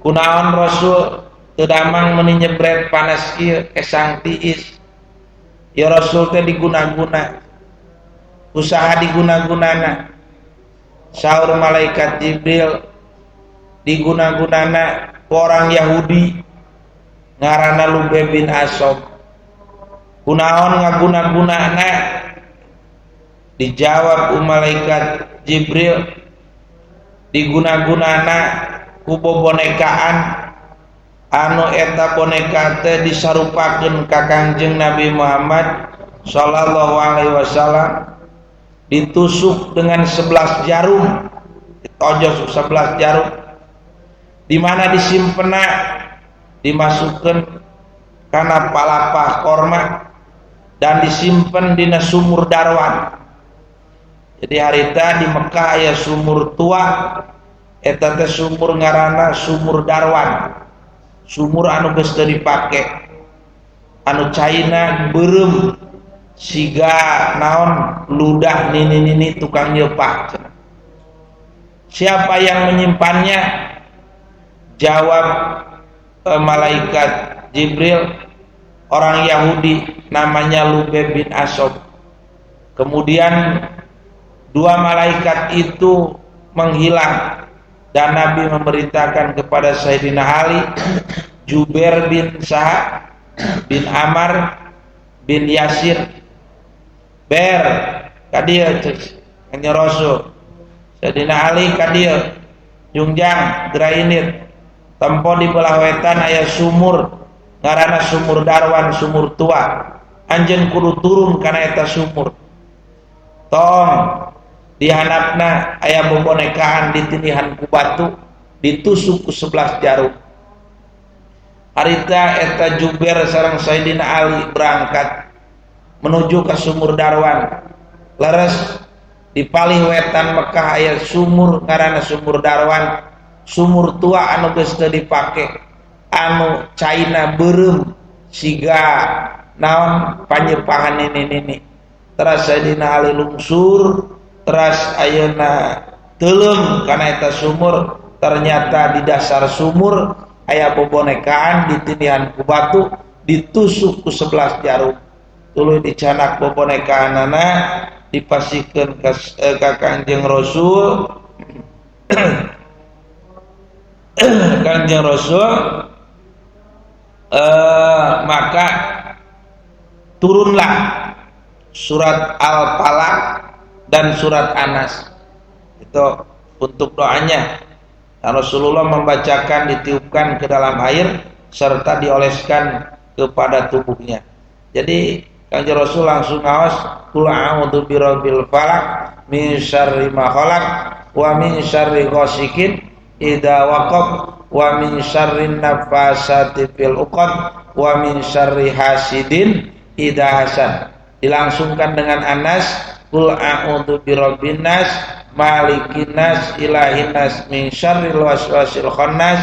Kunaon rasul teu damang meuni nyebret panas ieu kesang tiis. Ya rasul teh diguna-guna. Usaha diguna-gunana. Saur malaikat Jibril diguna-gunana orang Yahudi ngaranna Lubay bin Asom. Kunaon ngaguna-gunana? Dijawab malaikat Jibril diguna-gunana ku bobonekaan anu eta boneka teh disarupakeun ka Kangjeng Nabi Muhammad sallallahu alaihi wasallam, ditusuk dengan 11 jarum, ditojos 11 jarum. Di mana disimpenna? Dimasukkeun kana palapah korma dan disimpen dina sumur darwan. Jadi harita di Mekah aya sumur tua, eta teh sumur ngaranna sumur darwan. Sumur anu geus teu dipake, anu caina beureum siga naon ludah nini tukang nyeupah. Siapa yang menyimpannya? Jawab malaikat Jibril, orang Yahudi namanya Lubay bin Asom. Kemudian dua malaikat itu menghilang dan Nabi memerintahkan kepada Sayyidina Ali, Jubair bin Sa'ad bin Amar bin Yasir, ber kadieu kanjeng Rasul. Sayyidina Ali kadieu jungjang grainit tempo di belah wetan aya sumur ngaranna sumur darwan, sumur tua. Anjeun kudu turun kana eta sumur. Tong di handapna aya bobonekaan ditinihan ku batu, ditusuk ku 11 jarum. Harita eta Jubair sareng Sayyidina Ali berangkat menuju ke sumur darwan. Leres di palih wetan Mekah aya sumur ngaranna sumur darwan, sumur tua anu geus teu dipake, anu caina beureum siga naon panyeupahan nini. Teras Sayyidina Ali lungsur, teras ayeuna teuleum kana eta sumur. Ternyata di dasar sumur aya bobonekaan ditinihan ku batu, ditusuk ku 11 jarum. Tuluy dicanak bobonekaanana dipasikeun ka Kangjeng Rasul. Kanjeng Rasul maka turunlah surat Al-Falaq dan surat Anas. Itu untuk doanya. Dan Rasulullah membacakan, ditiupkan ke dalam air serta dioleskan kepada tubuhnya. Jadi Kanjeng Rasul langsung ngaos, qul a'udzu birabbil falaq min syarri ma khalaq wa min syarri ghasikin idza waqab wa min syarrin nafasati fil 'uqad wa min syarri hasidin idza hasad. Dilangsungkan dengan Anas, qul a'udzu birabbin nas malikin nas ilahin nas min syarril waswasil khannas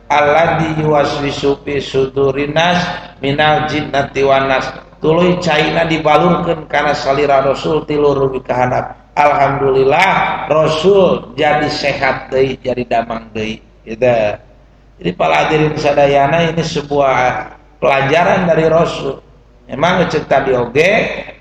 alladzi yuwaswisu fi sudurin nas minal jinnati wan nas. Tuluy caina dibalurkeun kana salira Rasul tilu rubi kahandap. Alhamdulillah Rasul jadi sehat deui, jadi damang deui. Gitu. Jadi para hadirin sadayana, ini sebuah pelajaran dari Rasul. Memang cek tadi oge,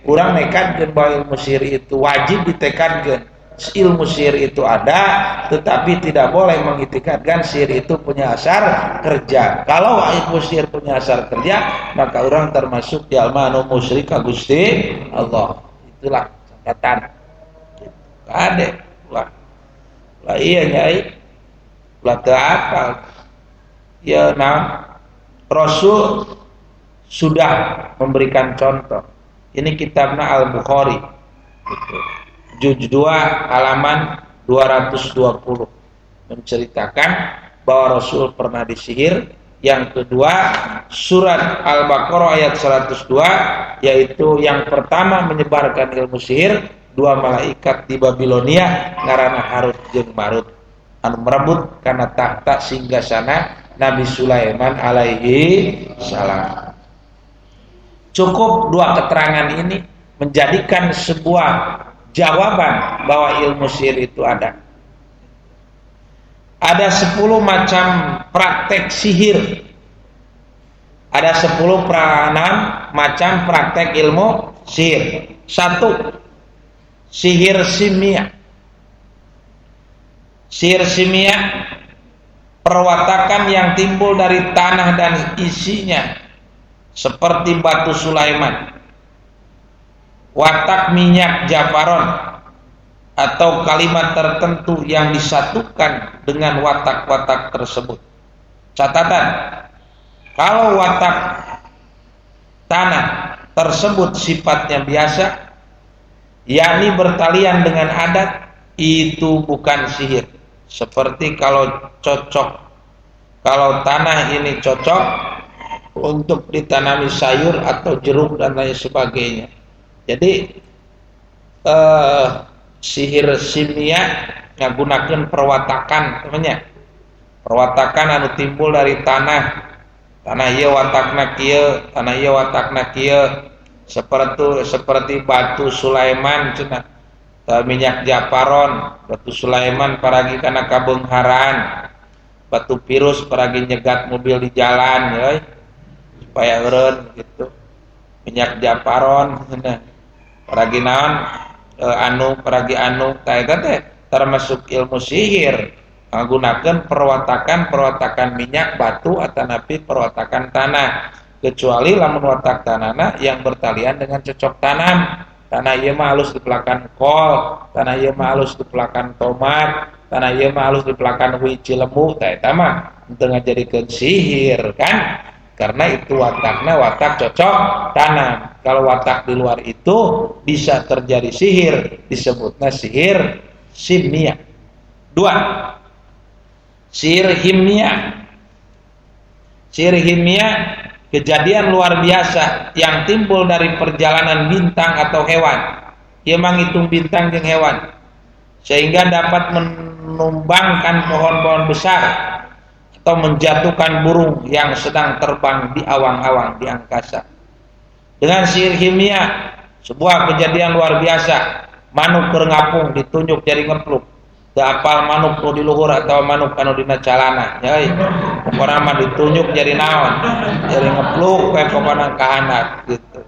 urang nekadkeun bahwa ilmu sihir itu wajib ditekadkeun. Ilmu sihir itu ada, tetapi tidak boleh mengitikadkan sihir itu punya asar kerja. Kalau ilmu sihir punya asar kerja, maka orang termasuk jalma anu musyrik ka Gusti Allah. Itulah catatan. Ade lah iya nyai lah teu apal. Ya nah, Rasul sudah memberikan contoh. Ini kitabna Al-Bukhari. Gitu. Juz 2 halaman 220 menceritakan bahwa Rasul pernah disihir. Yang kedua, surat Al-Baqarah ayat 102, yaitu yang pertama menyebarkan ilmu sihir, dua malaikat di Babilonia ngaranna Harut jeung Marut anu merebut kana tahta singgasana Nabi Sulaiman alaihi salam. Cukup dua keterangan ini menjadikan sebuah jawaban bahwa ilmu sihir itu ada. Ada 10 macam praktek sihir. Ada 10 macam praktek ilmu sihir. 1. Sihir simia. Sihir simia, perwatakan yang timbul dari tanah dan isinya seperti batu Sulaiman, watak minyak jafaron, atau kalimat tertentu yang disatukan dengan watak-watak tersebut. Catatan, kalau watak tanah tersebut sifatnya biasa, yakni bertalian dengan adat, itu bukan sihir. Seperti kalau tanah ini cocok untuk ditanami sayur atau jeruk dan lain sebagainya. Jadi sihir simia ngagunakeun perwatakan namanya. Perwatakan anu timbul dari tanah ieu watakna kieu, tanah ieu watakna kieu, seperti batu Sulaiman cenah. Minyak japaron, batu Sulaiman paragi kana kabeungharan, batu virus paragi nyegat mobil di jalan ya, supaya eureun gitu. Minyak japaron cenah paragi naon paragi anu eta teh termasuk ilmu sihir, menggunakan perwatakan minyak, batu atau napi perwatakan tanah, kecuali lamun watak tanahna yang bertalian dengan cocok tanam. Tanah ieu mah halus dipelakan kol, tanah ieu mah halus dipelakan tomat, tanah ieu mah halus dipelakan wiji lembu, tah eta mah teu ngajadikeun sihir kan, karena itu watakna watak cocok tanam. Kalau watak di luar itu bisa terjadi sihir, disebutnya sihir simia. 2. Sihir himia. Sihir himia, kejadian luar biasa yang timbul dari perjalanan bintang atau hewan. Ia menghitung bintang jeung hewan sehingga dapat menumbangkan pohon-pohon besar atau menjatuhkan burung yang sedang terbang di awang-awang di angkasa. Dengan sihir kimia, sebuah kejadian luar biasa, manuk keur ngapung ditunjuk jari ngepluk. Teu apal manuk nu di luhur atau manuk anu dina calana, nya pokona mah ditunjuk jari naon? Jari ngepluk we pokona ka handap gitu.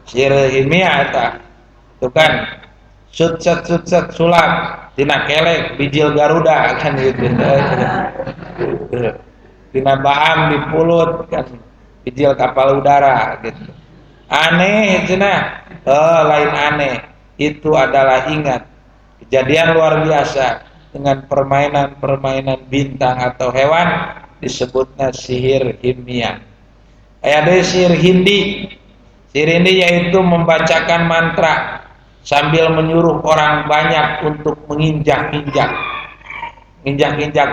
Sihir kimia eta. Tuh kan, sut-sut sulap dina kelek bijil Garuda kan gitu. Dina baham di pulut kan bijil kapal udara gitu. Aneh cenah. Lain aneh. Itu adalah ingat kejadian luar biasa dengan permainan bintang atau hewan, disebutnya sihir himia. Ada sihir hindi. Sihir hindi yaitu membacakan mantra sambil menyuruh orang banyak untuk menginjak-injak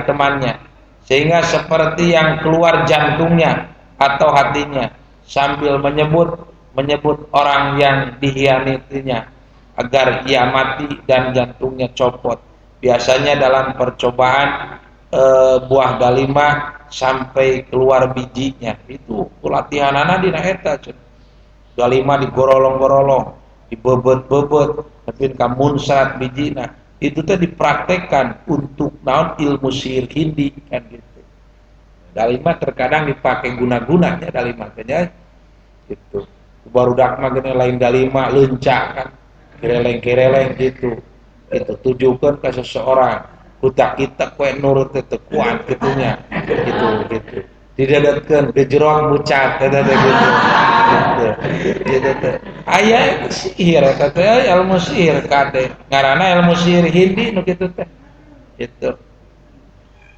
temannya, sehingga seperti yang keluar jantungnya atau hatinya, sambil menyebut orang yang dihianatinya agar ia mati dan jantungnya copot. Biasanya dalam percobaan buah dalima sampai keluar bijinya. Itu latihanana dina eta. Dalima digorolong-gorolong, dibebet-bebet, tapi ka munsat bijina. Itu teh dipraktekkan untuk naon ilmu sihir hindi kan gitu. Dalima terkadang dipakai guna-guna ya dalima teh gitu. Barudak mah geuning lain dalima leuncak kan. Kireleng-kireleng gitu. Itu tujukan ke seseorang. Kutak kita kue nurut itu kuat gitunya. Gitu. Didadatkeun gejerong bucat gitu. Aya itu sihir eta teh ilmu sihir kade. Ngaranna ilmu sihir hindi nu kitu teh. Gitu.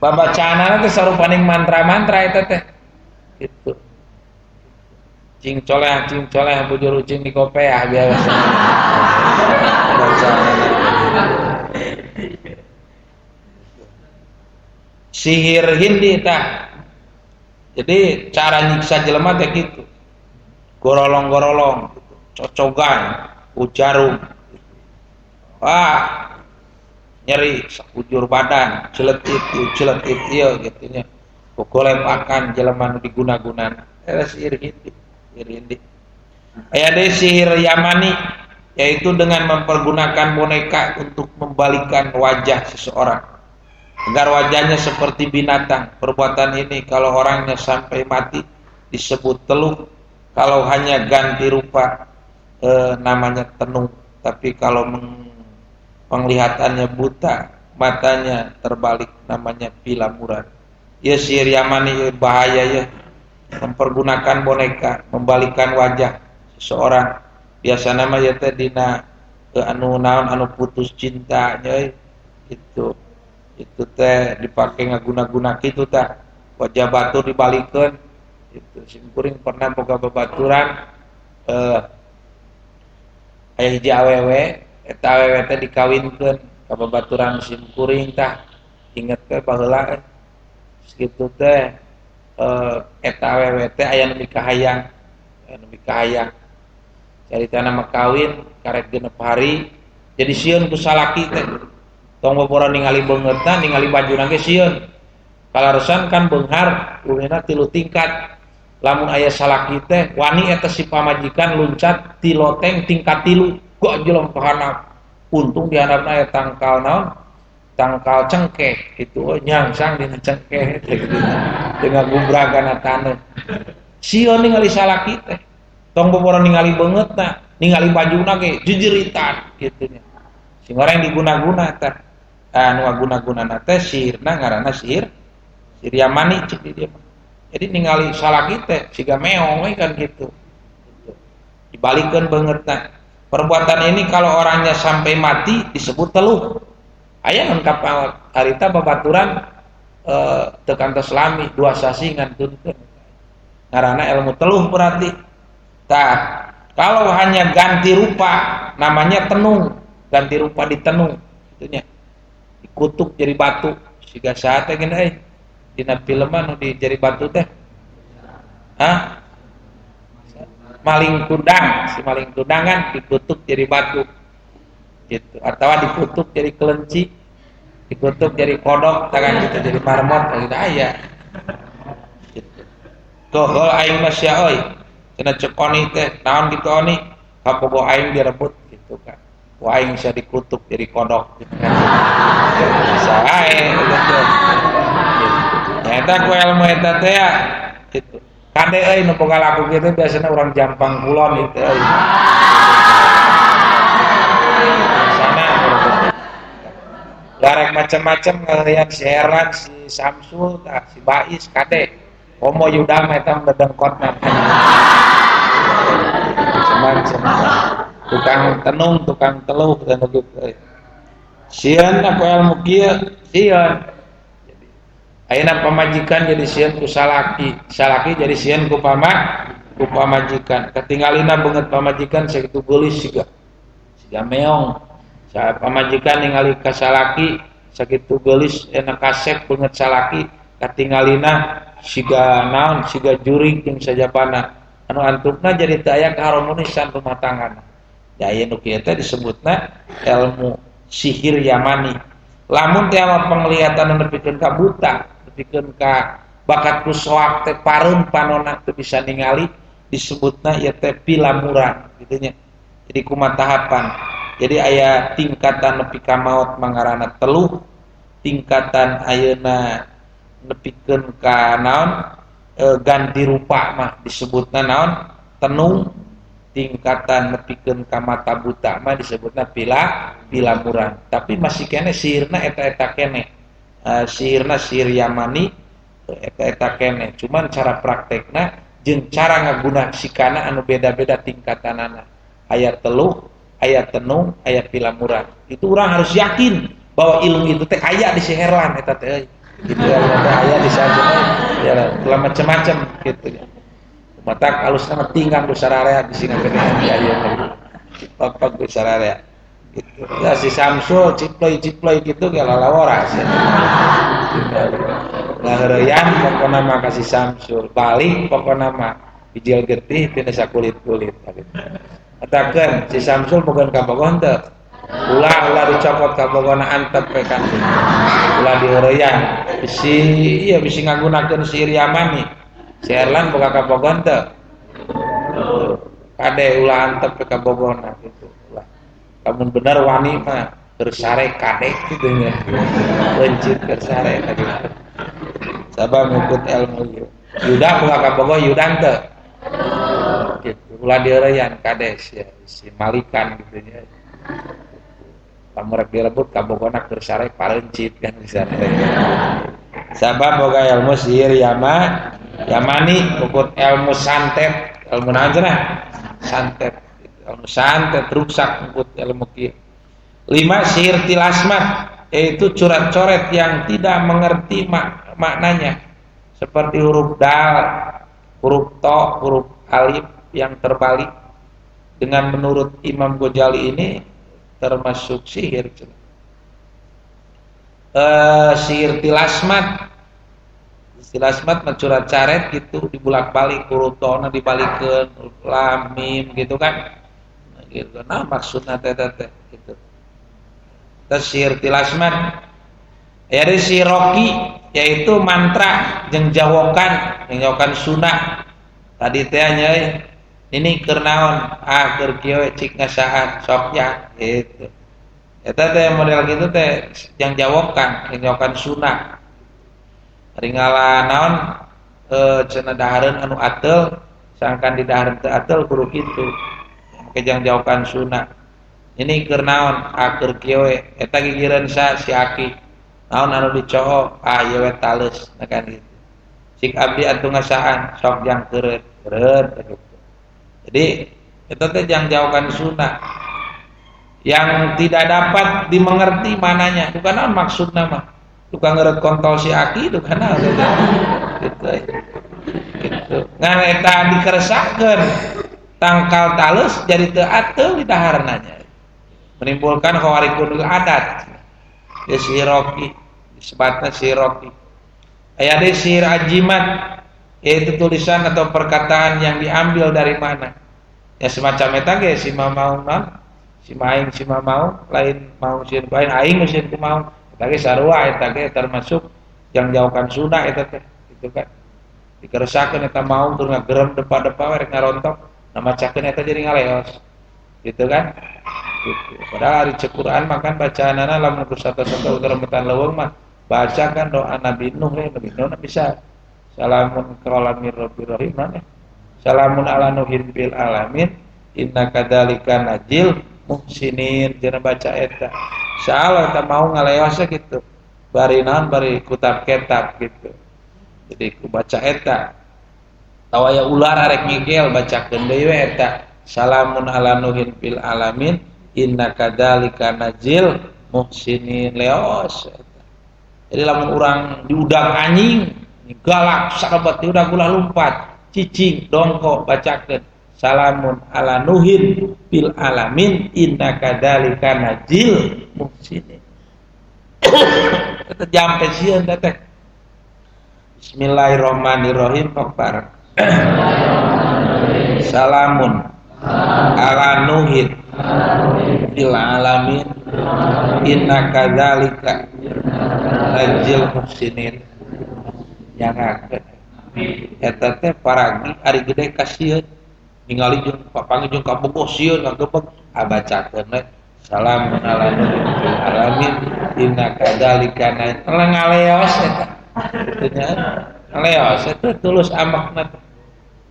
Babacaanana teh sarupaning mantra-mantra eta teh. Gitu. cing coleh bujur ucing di kopeah biasa. Sihir Hindi tah. Jadi cara nyiksa jelema teh gitu. Gorolong-gorolong, cocogan, ujarum. Wah, nyeri sakujur badan, celetit ieu gitu nya. Golepakan jelema nu diguna-gunana. Sihir Hindi. Aya deui sihir Yamani, yaitu dengan mempergunakan boneka untuk membalikan wajah seseorang agar wajahnya seperti binatang. Perbuatan ini kalau orangnya sampai mati disebut teluh. Kalau hanya ganti rupa namanya tenung. Tapi kalau penglihatannya buta, matanya terbalik, namanya pilamuran. Ya sihir Yamani bahaya ya. Mempergunakan boneka, membalikan wajah seseorang. Biasa nama ya teh dina anu naon anu putus cintanya itu teh dipakai ngaguna-guna kitu tah. Wajah batu dibalikeun. Itu simkuring pernah boga babaturan aya hiji awewe, eta awewe teh dikawinkeun ka babaturan simkuring tah. Inget teh baheula segitu teh eta awewe teh aya nu mikahayang. Carita nama kawin karek genep hari jadi sieun ku salaki teh. Tong bobora ningali beungeutna, ningali bajuna ge sieun. Kalaresan kan beunghar umina 3 tingkat. Lamun aya salaki teh wani eta si pamajikan luncat ti loteng tingkat 3 ku anjeulem pahanap. Untung di handapna aya tangkal naon? Tangkal cengkeh gitu nyangsang dina cengkeh teh gitu. Dengan gubragana taneuh. Sieun ningali salaki teh. Tong bobora ningali beungeutna, ningali bajuna ge jejeritan kitu nya. Sing orang diguna-guna teh. Anu guna-gunana teh sihirna ngaranna sihir Yamani cik dia. Jadi ningali salaki teh siga meong we kan gitu. Dibalikeun beungeutna. Perbuatan ini kalau orangnya sampai mati disebut teluh. Aya nu kapal harita babaturan teu kantos lami 2 sasi ngantunkeun. Ngaranna ilmu teluh berarti. Tah, kalau hanya ganti rupa namanya tenung. Ganti rupa ditenung gitunya. Dikutuk jadi batu siga saha teh geuna dina film anu di jadi batu teh. Hah? Maling tudang, si maling tudangan dikutuk jadi batu. Gitu. Atau dikutuk jadi kelenci, dikutuk jadi kodok, tangan gitu jadi marmot gitu aya. Gitu. Tuh hol aing masya oi. Cenah cek oni teh, naon gitu oni? Kapogo aing direbut gitu kan. Wah aing bisa dikutuk jadi kodok gitu kan. Bisa ae gitu. Eta ku ilmu eta teh ya gitu. Kade euy nu boga laku kitu biasana urang Jampang Kulon itu euy. Sana garek macam-macam ngalian si Herlan, si Samsul, si Bais, kade. Homo Yudam eta ngedengkotna. Macam-macam. Tukang tenung, tukang teluh dan begitu. Sieun aku ilmu kieu, sieun. Ayeuna pamajikan jadi sieun ku salaki jadi sieun ku pamajikan. Katingalina beungeut pamajikan sakitu geulis siga meong. Sa pamajikan ningali ka salaki sakitu geulis enak kasep beungeut salaki katingalina siga naon siga jurig jeung sajapana. Anu antukna jadi teu aya kaharmonisan rumah tangga. Ya aya nu kieu teh disebutna ilmu sihir Yamani. Lamun teh penglihatan nepikeun ka buta, nepikeun ka bakat kusoak teh pareum panonna teu bisa ningali disebutna ieu teh pilamuran kitu nya. Jadi kumaha tahapan. Jadi aya tingkatan nepi ka maot mangarana teluh, tingkatan ayeuna nepikeun ka naon ganti rupa mah disebutna naon tenung, tingkatan nepikeun ka mata buta mah disebutna pilamuran. Tapi masih kene sihirna eta-eta kene. Sihirna sihir Yamani eta-eta kene. Cuman cara praktekna jeung cara ngaguna sikana anu beda-beda tingkatanana. Aya teluh, aya tenung, aya pilamuran. Itu orang harus yakin bahwa ilmu itu teh aya di si Herlan eta teh. Gitu aya di saja ya lah macam-macam gitu ya. Matak alus nama tinggal di sararea di sini kedengaran di ayeuna gitu. Pokok di sararea. Gitu. Ya si Samsul ciploi gitu ge lalawaras. Ngaheureyan pokona mah ka si Samsul, balik pokona mah bijil getih teu sakulit-kulit gitu. Atakeun si Samsul bogan ka Bogoh teu. Ulah dicopot ka Bogona antep we kan. Ulah dieureyan bisi ngagunakeun si Iryamani. Si Erlan boga ka Bogor teu. Kade ulah antep ka Bogona gitu. Ulah. Lamun bener wani mah bersare kade kitu nya. Lencit bersare tadi. Sabab ngikut ilmu ieu. Yuda boga ka Bogor Yudan teu. Gitu. Ulah dieureyan kades ya si Malikan gitu nya. Lamun rek direbut ka Bogona bersare parencit kan bisa. Sabab boga ilmu sihir Yamani pokok ilmu santet, ilmu naon cenah? Santet. Ilmu santet rusak pokok ilmu kieu. 5 sihir tilasmat, yaitu coret-coret yang tidak mengerti maknanya. Seperti huruf dal, huruf to, huruf alif yang terbalik. Dengan menurut Imam Ghazali ini termasuk sihir. Sihir tilasmat mencurat caret gitu dibulak-balik huruf tona dibalikeun lam mim gitu kan. Gitu. Nah maksudna teh gitu. Sihir tilasmat ya ada siroki yaitu mantra jeung jawokan sunah. Tadi teh nya ini keur naon? Keur kieu cik ngasaan sok ya gitu. Eta teh model gitu teh yang jawokan sunah. Ringala naon cenah dahareun anu ateul sangkan di dahareun teu ateul kudu kitu. Make jang jawokan sunah. Ini keur naon? Keur kieu we eta gigireun si Aki. Naon anu dicoo? Ieu we tales nah kan gitu. Cik abdi atuh ngasaan sok jang keureut gitu. Jadi eta teh jang jawokan sunah. Yang tidak dapat dimengerti mananya. Bukan naon maksudna mah. Tukang ngeret kontol si Aki itu kan gitu. Ngan eta dikeresakeun tangkal talus jadi teu ateul di daharna nya. Menimbulkan khawarikul adat. Ya siroki disebutna siroki. Aya deui sihir ajimat yaitu tulisan atau perkataan yang diambil dari mana. Ya semacam eta ge si mamau si maing si mamau lain mau sieun ku aing sieun ku mau. Eta ge sarua eta ge termasuk yang jauhkan sunah eta teh gitu kan. Dikeresakeun eta mau tur ngagerem depa-depa we rek ngarontok, namacakeun eta jadi ngaleos. Gitu kan? Gitu. Padahal ari Quran mah kan bacaanana lamun satu-satu keremetan leuweung mah baca kan doa Nabi Nuh bisa. Salamun qalamir rabbir rahim mah. Salamun ala nuhin bil alamin inna kadzalika najil muhsinin jangan baca eta. Salah tak mau ngaleos gitu. Bari naon bari kutab kitab gitu. Jadi ku baca eta. Tawaya ular arek ngigel bacakeun deui we eta. Salamun ala nuhin fil alamin inna kadzalika najil muhsinin leos eta. Jadi lamun urang diudag anjing galak sakabat diudag ulah lumpat cicing dongko bacakeun salamun ala nuhin bil alamin inna kadzalika najil muhsinin. Kita jampe sieun teh. Bismillahirrahmanirrahim pakbar. Salamun ala nuhin bil alamin inna kadzalika najil muhsinin. Jangakeun eta teh paragi ari gede kasieun ningali jeung papangi jeung kabogoh sieun ngagebeg abacakeun we salamun ala nuhin fil alamin inna kadzalika ngaleos eta nya ngaleos eta tulus amakna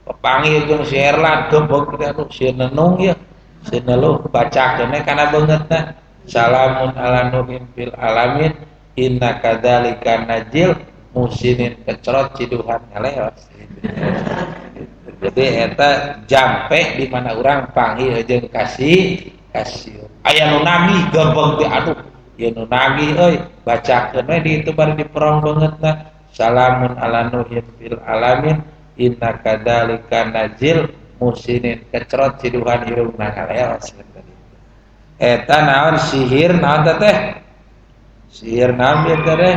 papangi jeung si Erlan gebeg teh anu sieun nenung ya sieun lu bacakeun we kana beungeutna salamun ala nuhin fil alamin inna kadzalika najil musinin kecerot ciduhan ngaleos. Jadi eta jampe di mana urang panggil jeung kasih. Aya nu nagih gebeg teh aduh, ieu nu nagih euy, bacakeun we di itu bari diperong beungeutna. Salamun ala nuhin fil alamin inna kadzalika najil musinin kecrot siduhan irungna ngaleos eta naon sihir naon teh sihir naon ieu teh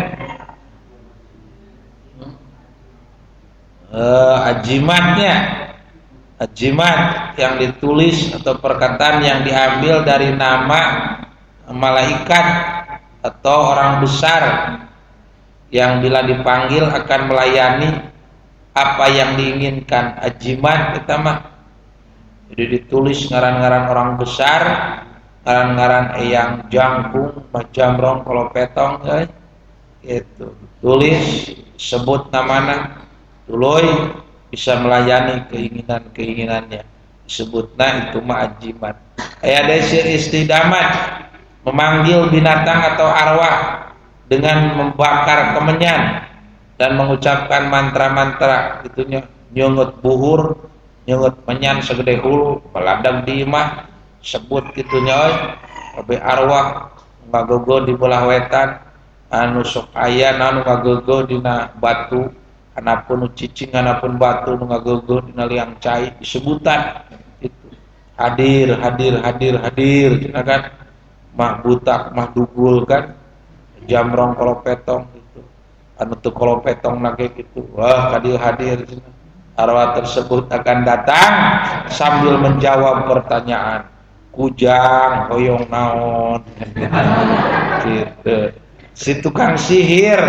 ajimat yang ditulis atau perkataan yang diambil dari nama malaikat atau orang besar yang bila dipanggil akan melayani apa yang diinginkan. Ajimat kita mah jadi ditulis ngaran-ngaran orang besar, ngaran-ngaran eyang jangkung jamrong kolopetong itu tulis sebut namana tuluy bisa melayani keinginannya disebutna itu mah ajimat. Aya desir istidamat memanggil binatang atau arwah dengan membakar kemenyan dan mengucapkan mantra-mantra itunya nyungut buhur nyungut menyan segede hulu meladak di imah sebut gitunya euy kabeh arwah ngagogo di belah wetan anu sok aya anu ngagogo dina batu anapun cicing anapun batu nu ngagogo dina liang cai disebutan itu hadir cenah kan mah butak mah dugul kan jamrong kolopetong gitu anu teu kolopetong nage gitu wah kadieu hadir arwah tersebut akan datang sambil menjawab pertanyaan kujang hoyong naon gitu si tukang sihir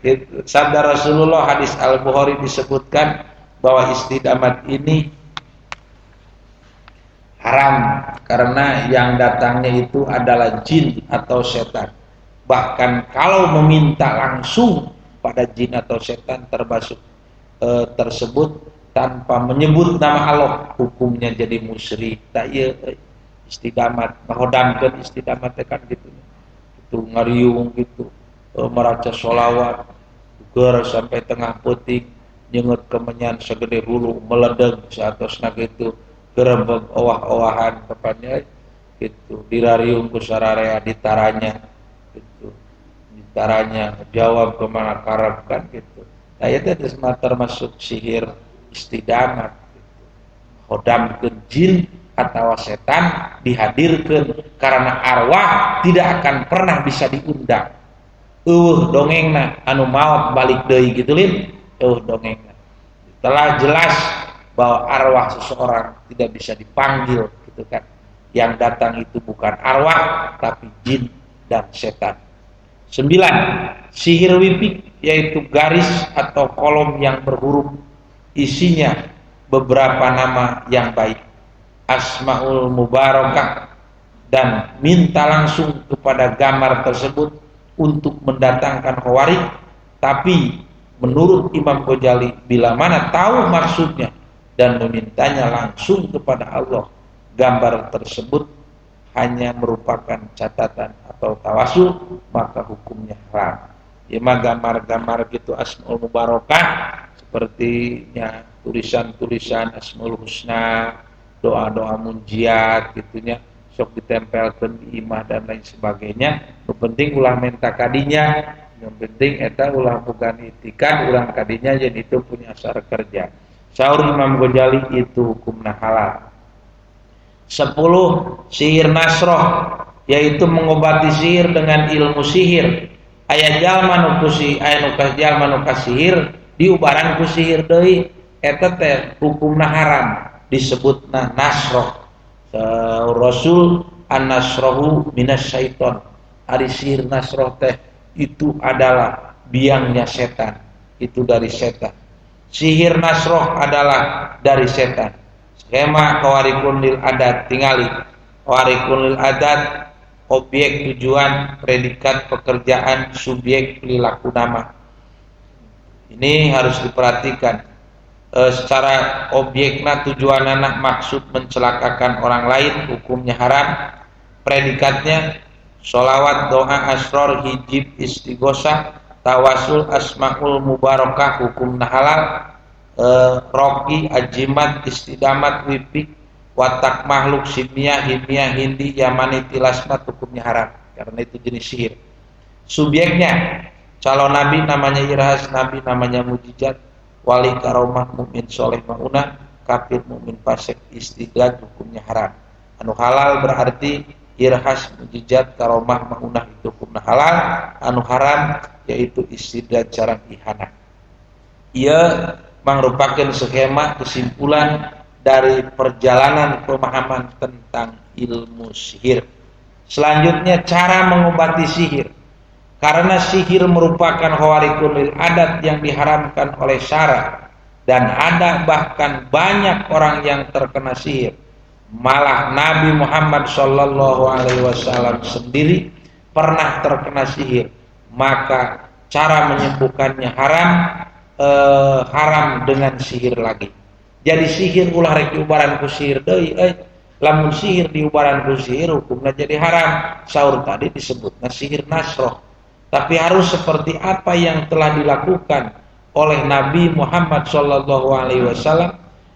gitu. Sabda Rasulullah hadis Al-Bukhari disebutkan bahwa istidamat ini haram karena yang datangnya itu adalah jin atau setan. Bahkan kalau meminta langsung pada jin atau setan tersebut tanpa menyebut nama Allah hukumnya jadi musyrik. Tak ieu istidamat ngahodamkeun istidamat kan gitu. Itu ngariung gitu meraca sholawat ger sampai tengah peuting nyeungeut kemenyan segede hulu meledeg saatosna gitu gerebeg owah-owahan kapannya gitu dirariung ku sararea ditaranya gitu ditaranya jawab kemana karep kan gitu nah itu termasuk sihir istidamat gitu. Hodamkeun jin atau setan dihadirkan karena arwah tidak akan pernah bisa diundang dongengna anu maot balik deui gitu lin dongengna telah jelas bahwa arwah seseorang tidak bisa dipanggil gitu kan yang datang itu bukan arwah tapi jin dan setan. 9. Sihir wipik yaitu garis atau kolom yang berhuruf isinya beberapa nama yang baik asmaul mubarakah dan minta langsung kepada gambar tersebut untuk mendatangkan khawarij. Tapi menurut Imam Ghazali bila mana tahu maksudnya dan memintanya langsung kepada Allah, gambar tersebut hanya merupakan catatan atau tawasul, maka hukumnya haram. Ya mah gambar-gambar gitu asmaul mubarakah sepertinya tulisan-tulisan asmaul husna, doa-doa munjiat gitunya sok ditempelkeun di imah dan lain sebagainya. Yang penting ulah menta kadinya, yang penting eta ulah bukan itikan ulang kadinya jadi itu punya asar kerja. Saur Imam Ghazali itu hukumna halal. 10. Sihir nasroh yaitu mengobati sihir dengan ilmu sihir. Aya jalma nu kusi aya nu jalma nu kasihir diubaran ku sihir deui eta teh hukumna haram disebutna nasroh. Rasul an-nasrohu minas syaiton. Ari sihir nasroh teh itu adalah biangnya setan, itu dari setan. Sihir nasroh adalah dari setan. Skema kawarikun lil adat tingali. Kawarikun lil adat objek tujuan predikat pekerjaan subjek perilaku nama. Ini harus diperhatikan. Secara objekna tujuan anak maksud mencelakakan orang lain hukumnya haram. Predikatnya sholawat, doa, asror, hijib, istighosah, tawasul, asmaul mubarakah hukumnya halal. Roki, ajimat, istidamat, wipik, watak makhluk, simia, himia, hindi, yamani, tilasmat hukumnya haram karena itu jenis sihir. Subjeknya calon nabi namanya irhas, nabi namanya mujizat, wali karomah mukmin soleh maunah, kafir mukmin fasik istidraj hukumnya haram. Anu halal berarti irhas mujizat karomah maunah itu hukumna halal, anu haram yaitu istidraj carang ihanah. Ia merupakan skema kesimpulan dari perjalanan pemahaman tentang ilmu sihir. Selanjutnya cara mengobati sihir. Karena sihir merupakan khawariqul adat yang diharamkan oleh syara, dan ada bahkan banyak orang yang terkena sihir. Malah Nabi Muhammad SAW sendiri pernah terkena sihir. Maka cara menyembuhkannya haram dengan sihir lagi. Jadi sihir ulah rek diubaran ku sihir deui lamun sihir diubaran ku sihir hukumna jadi haram. Saur tadi disebutna sihir nasroh. Tapi harus seperti apa yang telah dilakukan oleh Nabi Muhammad SAW,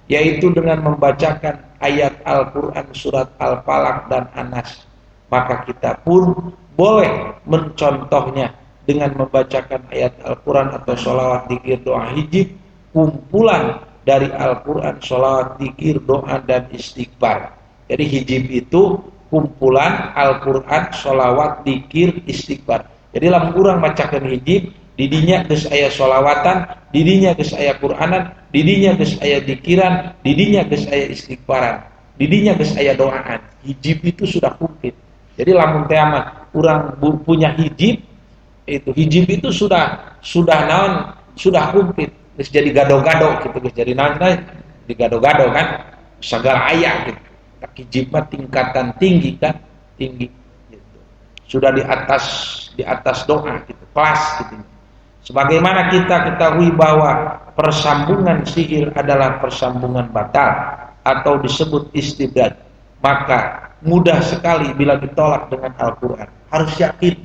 yaitu dengan membacakan ayat Al-Quran surat Al-Falaq dan An-Nas. Maka kita pun boleh mencontohnya dengan membacakan ayat Al-Quran atau sholawat, dzikir, doa, hijib, kumpulan dari Al-Quran, sholawat, dzikir, doa, dan istighfar. Jadi hijib itu kumpulan Al-Quran, sholawat, dzikir, istighfar. Jadi lamun urang macakeun hijib, didinya geus aya sholawatan, didinya geus aya Qur'anan, didinya geus aya dzikiran, didinya geus aya istighfaran, didinya geus aya doaan. Hijib itu sudah komplit. Jadi lamun teh mah urang punya hijib, itu hijib itu sudah komplit. Geus jadi gado-gado gitu, geus jadi naon di gado-gado kan, segala aya gitu. Tak hijib mah tingkatan tinggi kan, tinggi gitu. Sudah di atas doa gitu, kelas gitu. Sebagaimana kita ketahui bahwa persambungan sihir adalah persambungan batal atau disebut istidraj, maka mudah sekali bila ditolak dengan Al-Quran. Harus yakin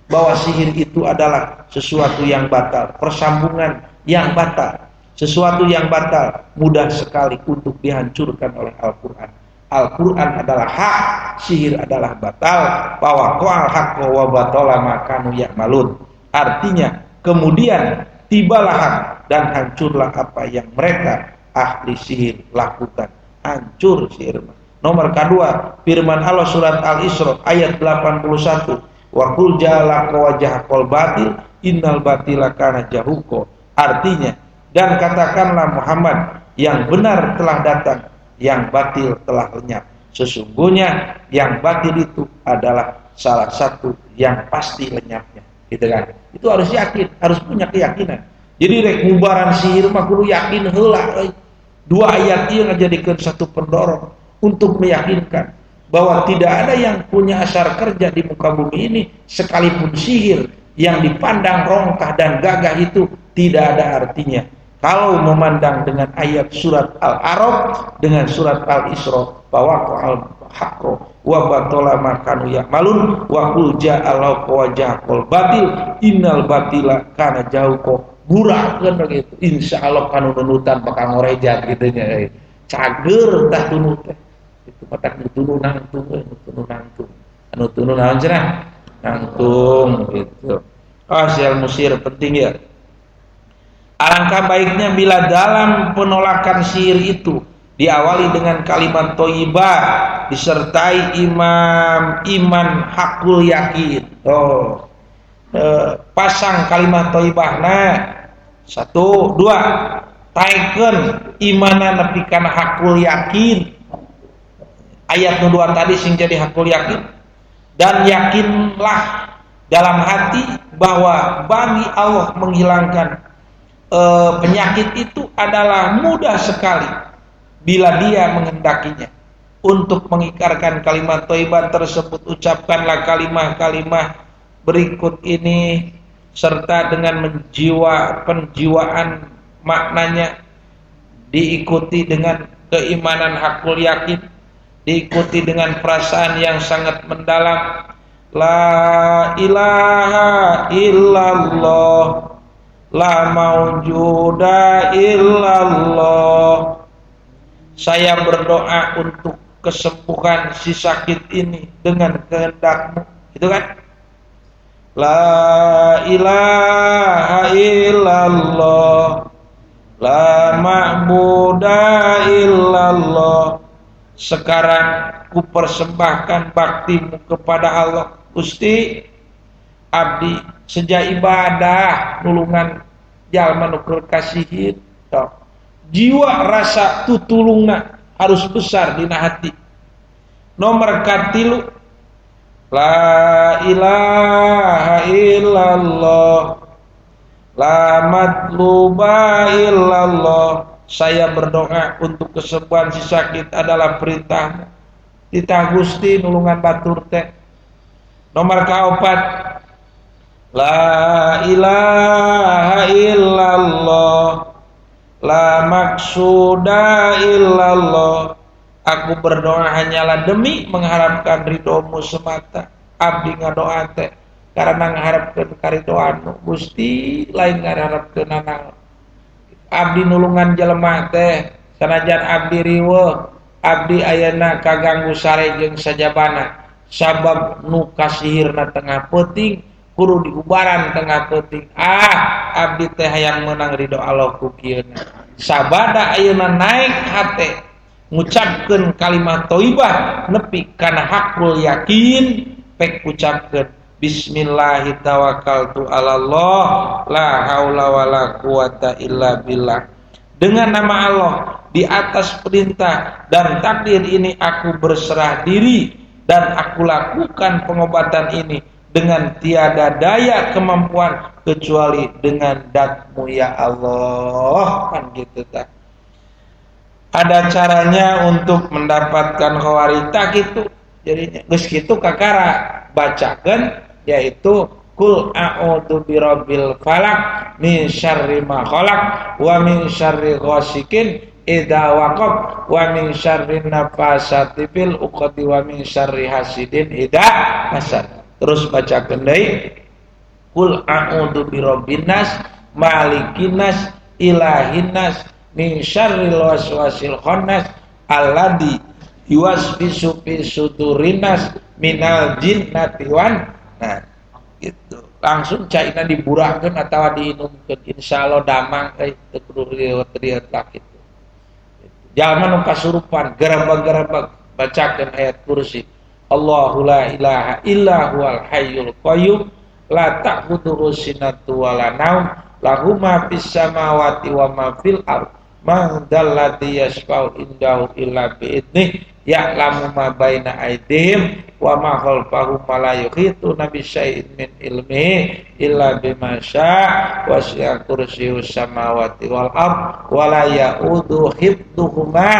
bahwa sihir itu adalah sesuatu yang batal, persambungan yang batal, sesuatu yang batal mudah sekali untuk dihancurkan oleh Al-Quran. Al-Quran adalah hak, sihir adalah batal. Bahwa qal haqqa wa batala ma kanu ya'malun. Artinya kemudian tibalah hak dan hancurlah apa yang mereka ahli sihir lakukan. Hancur sihir. Nomor kedua, firman Allah surat Al-Isra ayat 81. Wa qul ja'ala wajhaqal batil innal batila kana jahuqa. Artinya, dan katakanlah Muhammad, yang benar telah datang, yang batil telah lenyap. Sesungguhnya yang batil itu adalah salah satu yang pasti lenyapnya. Gitu kan? Itu harus yakin, harus punya keyakinan. Jadi rek ngubaran sihir mah kudu yakin heula. Dua ayat ieu ngajadikeun satu pendorong untuk meyakinkan bahwa tidak ada yang punya asar kerja di muka bumi ini, sekalipun sihir yang dipandang rongkah dan gagah itu tidak ada artinya kalau memandang dengan ayat surat Al-A'raf dengan surat Al-Isra, bahwa al-haqqo wa batala ma kanu ya'malun wa qul ja'al wajhaqal batil innal batila kana jahuqa. Burakeun begitu, insyaallah kanu nunutan bakal ngorejat kitu nya. Cager tah tunut teh. Itu patak tunu nangtung, tunu nangtung. Anu tunu naon cenah? Nangtung gitu. Asal musir penting ya. Alangkah baiknya bila dalam penolakan sihir itu diawali dengan kalimat thayyibah disertai iman hakul yakin. Pasang kalimat thayyibahna 1, 2, taikeun imanan nepi kana hakul yakin. Ayat nu 2 tadi sing jadi hakul yakin. Dan yakinlah dalam hati bahwa bagi Allah menghilangkan penyakit itu adalah mudah sekali bila dia menghendakinya. Untuk mengikarkan kalimat thayyibah tersebut, ucapkanlah kalimah-kalimah berikut ini serta dengan penjiwaan maknanya, diikuti dengan keimanan hakul yakin, diikuti dengan perasaan yang sangat mendalam. La ilaha illallah, la maujuda illallah. Saya berdoa untuk kesembuhan si sakit ini dengan kehendak-Mu. Itu kan? La ilaha illallah, La ma'buda illallah. Sekarang ku persembahkan baktimu kepada Allah. Gusti, abdi sejak ibadah nulungan jalma nu keur kasihin. Jiwa rasa tutulungna harus besar dina hati. Nomor katilu, la ilaha illallah, la matluba illallah. Saya berdoa untuk kesembuhan si sakit adalah perintahmu. Titah Gusti nulungan batur teh. Nomor kaopat, la ilaha illallah, la maksuda illallah. Aku berdoa hanyalah demi mengharapkan ridhomu semata. Abdi ngadoa teh karena ngharapkeun karidoanmu. Gusti lain ngharapkeun naon. Abdi nulungan jelema teh sanajan abdi riweuh, abdi ayeuna kaganggu sare jeung sajabana. Sabab nu kasihirna tengah peuting kudu diubaran tengah peuting. Abdi teh hayang meunang ridho Allah ku kieuna. Sabada ayeuna naik hate ngucapkeun kalimat thayyibah nepi kana hakul yakin pek ucapkeun bismillahi tawakkaltu 'alallah la haula wala quwata illa billah. Dengan nama Allah di atas perintah dan takdir ini aku berserah diri dan aku lakukan pengobatan ini dengan tiada daya kemampuan kecuali dengan dat-Mu ya Allah. Kan gitu tak. Ada caranya untuk mendapatkan khawarita gitu. Jadinya geus kitu kakara bacakeun yaitu kul a'udzu birabbil falaq min syarri ma khalaq wa min syarri ghasikin idza waqab wa min syarri nafasati fil 'uqadi wa min syarri hasidin idza hasad. Terus bacakeun deui kul a'udzu birabbin nas malikin nas ilahin nas min syarril waswasil khannas alladzi yuwaswisu fi sudurin nas minal jinnati wan. Nah, gitu. Langsung caina diburahkeun atawa diinumkeun insyaallah damang teu kudu riweuh lah kitu. Jalma nu kasurupan gerebeg-gerebeg bacakeun ayat kursi. Allahu la ilaha illa huwal hayyul qayyum la ta'khudhuhu sinatun wa la naum lahu ma fis samawati wa ma fil ardh. Man dzalladzi yashfa'u indahu illa bi'idnih ya'lamu ma baina aydihim wa ma khalfahum wa la yuhituna bi syai'in min ilmihi illa bima syaa wa wasi'a kursiyyus samawati wal ardh wa la ya'udu hifdzuhuma.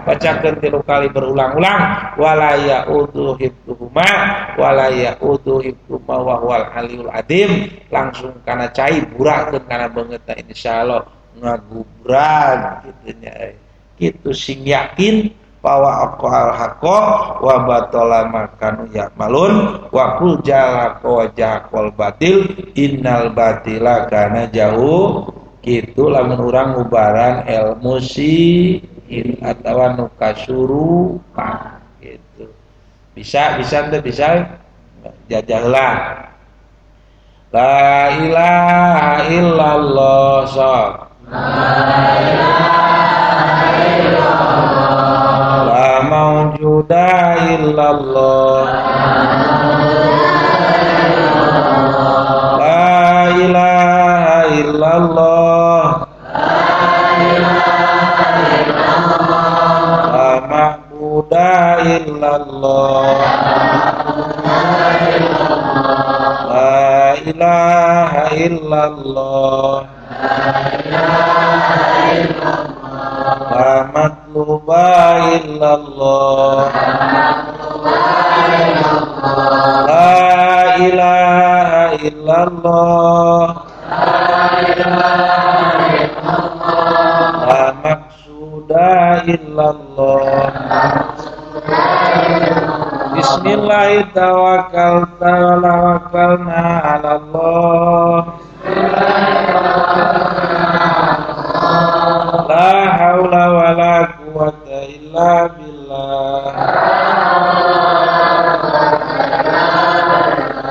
Bacakeun 3 kali berulang-ulang wa la ya'udu hifdzuhuma wa la ya'udu hifdzuhuma wa huwal aliyul adzim. Langsung kana cai burakeun kana beungeut insyaallah ngagubran gitunya. Kitu sing yakin bahwa aqal haqqo wa batala makanu ya'malun wa kul jala wajhul batil innal batila kana jauh. Kitu lamun urang ngubaran ilmu sihin atawa nu kasurupan gitu. Bisa teu bisa jajahlah. La ilaha illallah sok. La ilaha illallah. La mawjuda illallah. La ilaha illallah. La ma'buda illallah. La ilaha illallah. La matluba illallah. La ilaha illallah. La maksuda illallah. Bismillahirrahmanirrahim. Tawakkalna 'alallah. La haula wala quwata illa billah.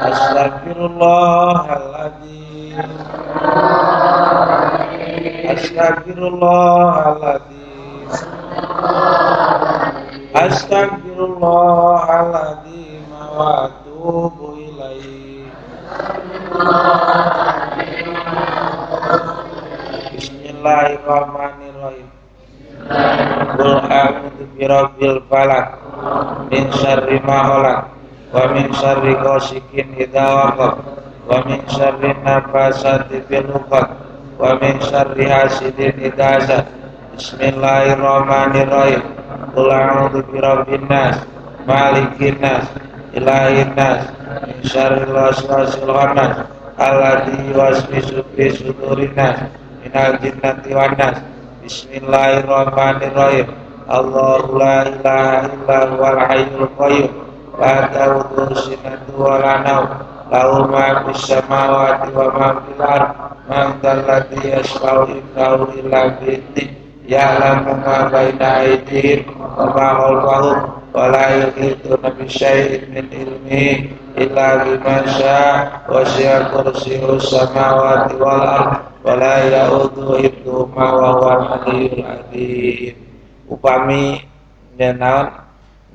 Astagfirullahaladzim. Astagfirullahaladzim. Astagfirullahaladzim wa atubu ilaih. Bismillahirrahmanirrahim. Qul a'udzu birabbil falaq min syarri ma khalaq wa min syarri ghasikin idza waqab wa min syarri nafasati fil 'uqad wa min syarri hasidin idza hasad. Bismillahirrahmanirrahim. Qul a'udzu birabbin nas malikin nas ilahin nas min syarril waswasil khannas alladzi yuwaswisu fi sudurin nas minal jinnati wan nas. Bismillahirrahmanirrahim. Allahu la ilaha illa huwal hayyul qayyum la ta'khudhuhu sinatun wa la nawm lahu ma fis samawati wa ma fil ardh man dzal ladzi yashfa'u indahu illa bi'idhnihi ya'lamu ma baina aydihim wa ma khalfahum wa la yuhituna bi syai'in min ilmihi illa bima syaa wa wasi'a kursiyyuhus samawati wal ardh wala ya'udhu hifdhuhuma wa huwal aliyyul azim. Upami naon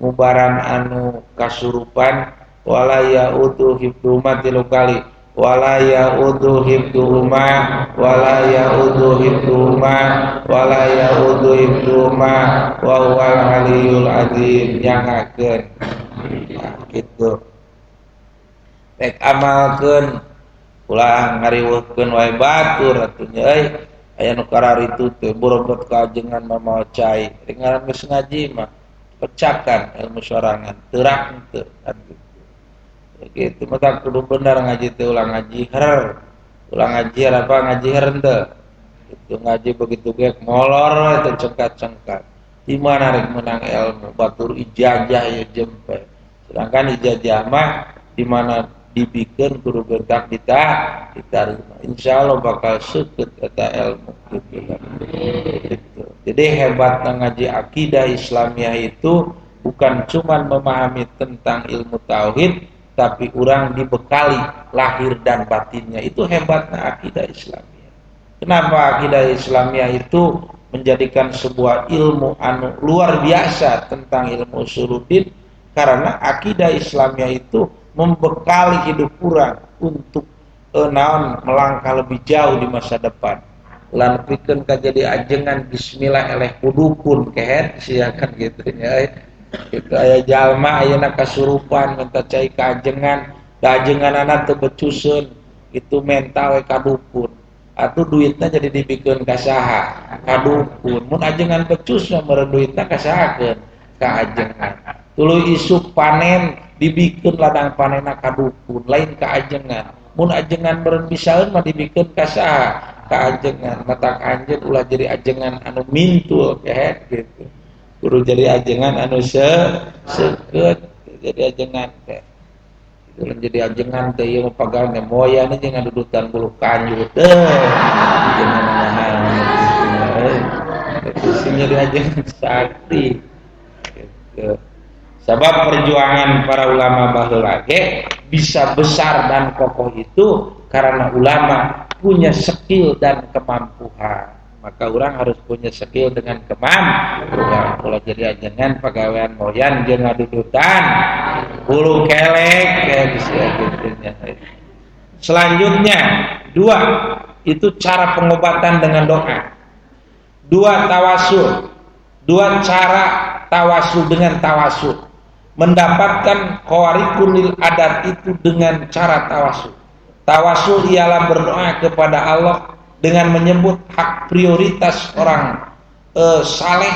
ngubaran anu kasurupan wala ya'udhu hifdhuhuma tilu kali wala ya'udhu hifdhuhuma wala ya'udhu hifdhuhuma wala ya'udhu hifdhuhuma wa huwal aliyyul azim. Nyangakeun nah, gitu rek amalkeun ulah ngariweuhkeun wae batur atunya euy aya nu kararitu teh borobot kajengan mamawa cai rek ngaran geus ngaji mah pecakan ilmu sorangan teurak teu atuh kitu mah kudu bener ngaji teh ulah ngaji her ulah ngaji apa ngaji her teu kitu ngaji begitu ge molor we teh cengkat-cengkat di mana rek menang ilmu batur ijazah ya jempe sedangkan ijazah mah di mana dibikeun kudu bertak diterima insyaallah bakal seukeut eta ilmu gitu. Jadi hebatna ngaji akidah Islamiyah itu bukan cuma memahami tentang ilmu tauhid tapi orang dibekali lahir dan batinnya. Itu hebatna akidah Islamiyah. Kenapa akidah Islamiyah itu menjadikan sebuah ilmu anu luar biasa tentang ilmu usuluddin? Karena akidah Islamiyah itu membekali hidup orang untuk naon melangkah lebih jauh di masa depan. Lan pikeun ka jadi ajengan bismillah eleh kudukun kehet siakan gitu nya. Kitu aya jalma ayeuna kasurupan minta cai ka ajengan, da ajenganana teu becuseun itu mental we ka dukun. Atuh duitna jadi dipikeun ka saha? Ka dukun. Mun ajengan becus mah meureun duitna ka sahakeun? Ka ajengan. Tuluy isuk panen dibikeun ladang panenna ka dukun lain ka ajengan. Mun ajengan meureun bisaeun mah dibikeun ka saha? Ka ajengan. Matak anjeun ulah jadi ajengan anu mintul kehet gitu. Kudu jadi ajengan anu seukeut jadi ajengan teh. Itu jadi ajengan teh ieu mah pagawe moyan jeung ngadudutan bulu kanjut teh. Ajengan nahan. Itu jadi ajengan sakti. Gitu. Sebab perjuangan para ulama baheula ge bisa besar dan kokoh itu karena ulama punya skill dan kemampuan. Maka orang harus punya skill dengan kemampuan. Kalau jadi ajengan pagawean moyan jeung ngadudutan bulu kelek kayak bisa gitunya. Selanjutnya, 2 itu cara pengobatan dengan doa. 2 tawasul. 2 cara tawasul dengan tawasul. Mendapatkan khawariqul adat itu dengan cara tawasul. Tawasul ialah berdoa kepada Allah dengan menyebut hak prioritas orang saleh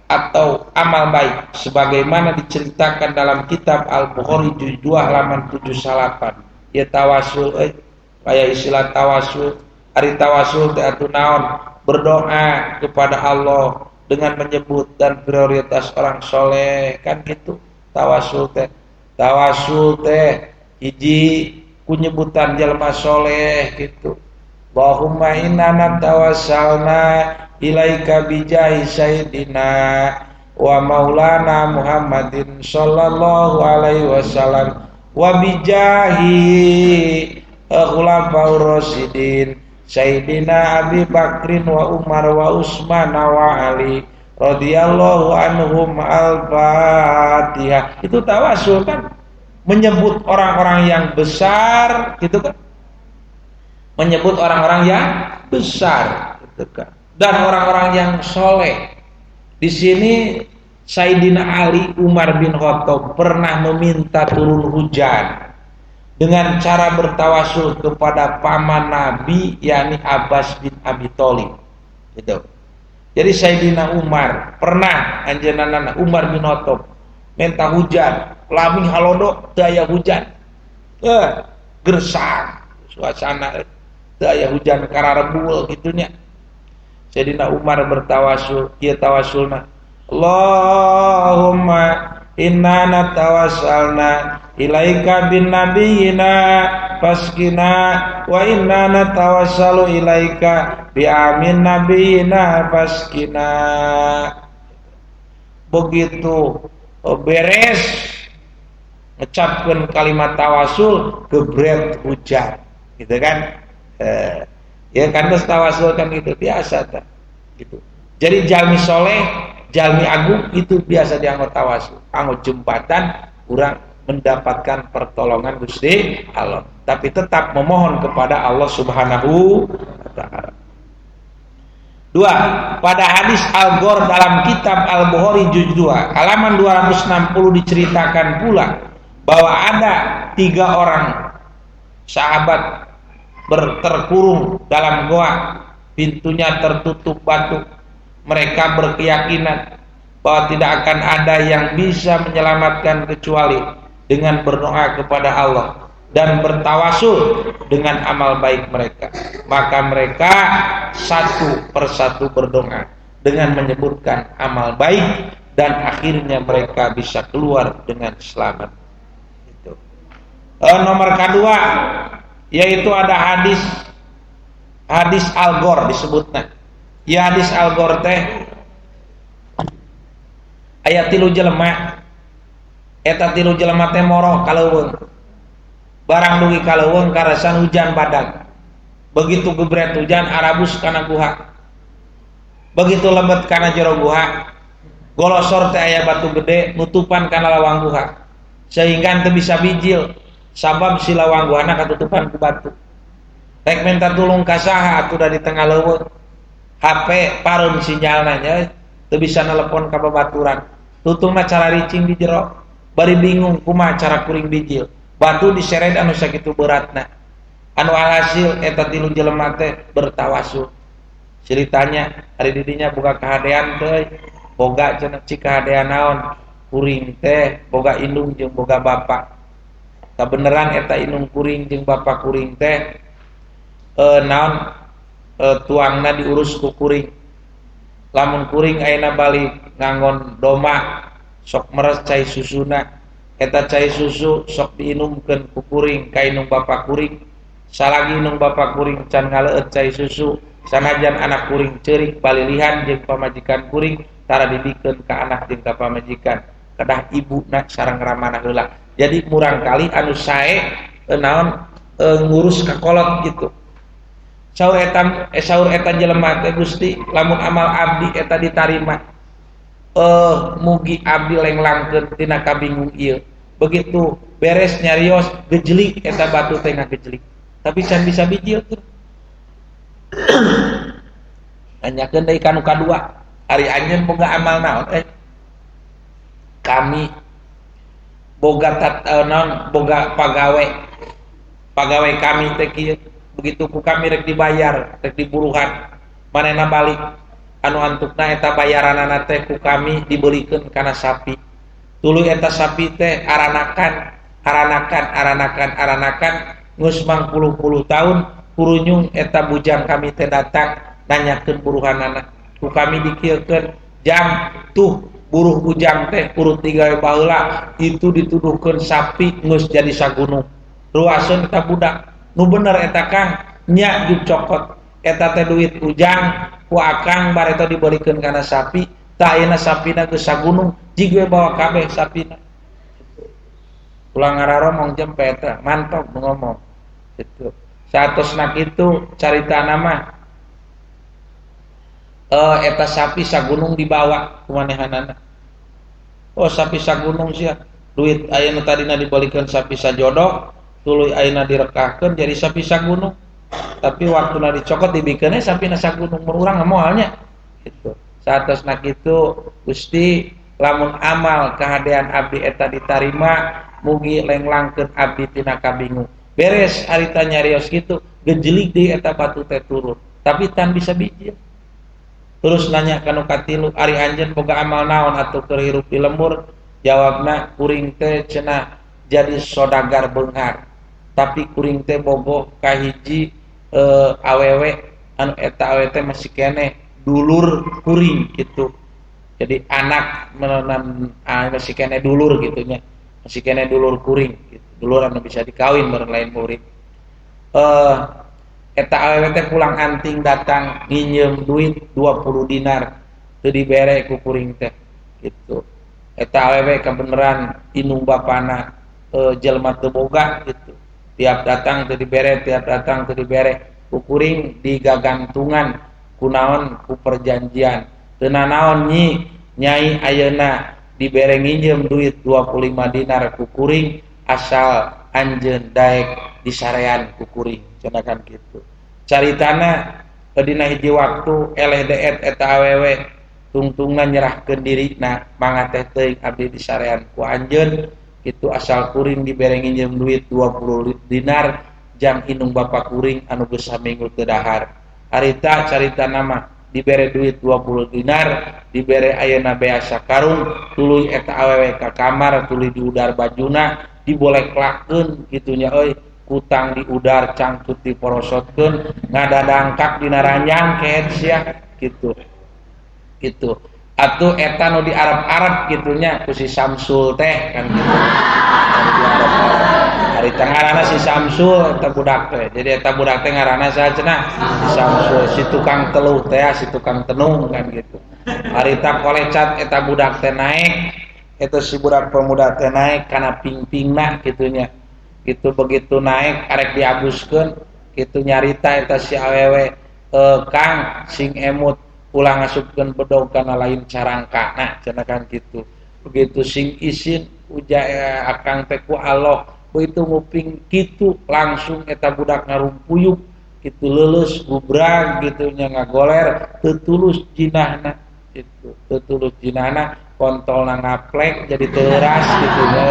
atau amal baik sebagaimana diceritakan dalam kitab Al-Bukhari juz 2 halaman 78. Ya tawasul kayak istilah tawasul, ari tawasul teh atuh naon? Berdoa kepada Allah dengan menyebut dan prioritas orang soleh kan gitu. Tawasul teh hiji kunyebutan jalma soleh gitu. Allahumma inna natawassalna ilaika bijahi sayyidina wa maulana Muhammadin sallallahu alaihi wasallam wa bijahi khulafaur rasyidin Sayyidina Abi Bakrin wa Umar wa Utsman wa Ali radhiyallahu anhum. Al-Fatihah. Itu tawasul kan, menyebut orang-orang yang besar gitu kan, menyebut orang-orang yang besar gitu kan, dan orang-orang yang soleh. Di sini Sayyidina Ali Umar bin Khattab pernah meminta turun hujan dengan cara bertawasul kepada paman Nabi, yakni Abbas bin Abi Thalib. Gitu. Jadi Sayyidina Umar pernah anjeunna Umar bin Khattab minta hujan, lami halodo teu aya hujan. Gersang suasana teu aya hujan kararebul gitunya. Sayyidina Umar bertawasul, ieu tawasulna, Allahumma inna natawassalna ilaika bin nabiyina faskina wa inna natawassalu ilaika bi amin nabiyina faskina. Begitu beres ngecapkeun kalimat tawasul, gebret hujan gitu kan. Ya kan terus tawasul kan gitu biasa kan gitu. Jadi jalmi soleh, jalmi agung itu biasa dianggap tawasul, anggo jembatan urang mendapatkan pertolongan Gusti Allah, tapi tetap memohon kepada Allah Subhanahu wa taala. 2. Pada hadis Al-Ghor dalam kitab Al-Bukhari juz 2 halaman 260 diceritakan pula bahwa ada 3 orang sahabat terkurung dalam goa, pintunya tertutup batu. Mereka berkeyakinan bahwa tidak akan ada yang bisa menyelamatkan kecuali dengan berdoa kepada Allah dan bertawasul dengan amal baik mereka. Maka mereka satu persatu berdoa dengan menyebutkan amal baik dan akhirnya mereka bisa keluar dengan selamat. Itu. Nomor kedua yaitu ada hadis Al-Ghor disebutnya. Ya hadis Al-Ghor teh aya 3 jelema, eta 3 jelema teh moroh kaleuweung. Barang dugi kaleuweung karasan hujan badag. Begitu gebret hujan arabus kana guha. Begitu lebet kana jero guha, golosor teh aya batu gede nutupan kana lawang guha. Sehingga teu bisa bijil sabab si lawang guhana katutupan ku batu. Rek minta tulung ka saha atuh da di tengah leuweung. HP pareum sinyalna nya teu bisa nelpon ka babaturan. Tutungna cara ricing di jero. Bari bingung kumaha cara kuring bijil. Batu diseret anu sakitu beratna. Anu alhasil eta 3 jelema teh bertawasul. Ceritanya hari didinya boga kahadean teh, boga cenah cik kahadean naon? Kuring teh boga indung jeung boga bapa. Kabeneran eta indung kuring jeung bapa kuring teh tuangna diurus ku kuring. Lamun kuring ayeuna balik nganggon doma sok meres cai susuna, eta cai susu sok diinumkeun ku kuring ka indung bapa kuring. Salagi indung bapa kuring can ngaleut cai susu, sanajan anak kuring ceurik palilihan jeung pamajikan kuring tara didikeun ka anak jeung ka pamajikan, kedah ibuna sareng ramana heula. Jadi murang kali anu sae ngurus ka kolot gitu. Saur eta jelema teh Gusti lamun amal abdi eta ditarima, mugi abdi lenglangkeun tina kabingung ieu. Begitu beres nyarios gejlik eta batu teh ngagejlik, tapi can bisa bijil tuh. Nanyakeun deui kanu kadua, ari anjeun boga amal naon? Kami boga boga pagawe kami teh kieu. Begitu ku kami rek dibayar, rek diburuhan, manehna balik anu antukna eta bayaranana teh ku kami dibelikeun kana sapi. Tuluy eta sapi teh aranakan geus mangpuluh-puluh taun kurunyung eta bujang kami teh datang nanyakeun buruhanana. Ku kami dikieukeun jang tuh buruh bujang teh urut digawe baheula itu dituduhkeun sapi geus jadi sagunung. Ruaseun eta budak. Nu bener eta Kang nya juk cokot eta teh duit ujang ku akang bar eta dibelikeun kana sapi tah ayeuna sapina geus sagunung jig we bawa kabeh sapina. Ulang ngararomong jempe eta mantap ngomong gitu. Saatosna kitu carita nama eta sapi sagunung dibawa kumanehanana. Oh sapi sagunung sia duit ayeuna tadina dibalikeun sapi sajodoh tuluy ayeuna direkahkeun jadi sapi sagunung. Tapi waktuna dicokot dibikeunna sapi sagunung mun urang moalnya gitu. Saatosna kitu Gusti lamun amal kahadean abdi eta ditarima mugi lenglangkeun abdi tina kabingung. Beres harita nyarios kitu gejelik deui eta batu teh turun tapi tan bisa bijil. Terus nanya kanu katilu ari anjeun boga amal naon atuh keur hirup di lembur? Jawabna kuring teh cenah jadi sodagar beunghar tapi kuring teh bogoh kahiji awewe anu eta awewe teh masih keneh dulur kuring gitu. Jadi anak menenan masih keneh dulur gitunya. Masih keneh dulur kuring gitu. Dulur anu bisa dikawin bareng lain murid. Eta awewe teh pulang anting datang nginjem duit 20 dinar teu dibere ku kuring teh gitu. Eta awewe kebeneran inung bapana jelema teu boga gitu. Tiap datang teu dibere, tiap datang teu dibere. Ku kuring digagantungan kunaon ku perjanjian. Teu nanaon nyi nyai ayeuna dibere nginjem duit 25 dinar ku kuring asal anjeun daek disarean ku kuring cenah kan kitu. Caritana dina hiji waktu eleh deet eta awewe tungtungna nyerahkeun dirina mangga teh teuing abdi disarean ku anjeun kitu asal kuring dibere nginjem duit 20 dinar jang inung bapak kuring anu geus saminggu teu dahar. Harita caritana mah dibere duit 20 dinar dibere ayeuna bea sakarung tuluy eta awewe ka kamar tuluy diudar bajuna diboleklakeun kitunya euy kutang diudar cangcut diporosotkeun ngadadangkak dina ranjang keet sia kitu kitu atuh eta nu di Arab-Arab kitunya ku si Samsul teh kan kitu hari ngaranna si Samsul eta budak teh jadi eta budak teh ngaranna saha cenah si Samsul si tukang teluh teh si tukang tenung kan gitu harita kolecat eta budak teh naik eta si budak pemuda teh naik kana ping-pingna kitunya gitu begitu naik arek diabuskeun kitu nyarita eta si awewe Kang sing emut ulah ngasupkeun bedog kana lain carangkana cenah kan kitu begitu sing isin uja akang teh ku Allah begitu nguping kitu langsung eta budak ngarumpuyuk kitu leuleus gubrag gitu nya ngagoler teu tulus jinahna kitu teu tulus jinahna kontolna ngaplek jadi teuras gitu nya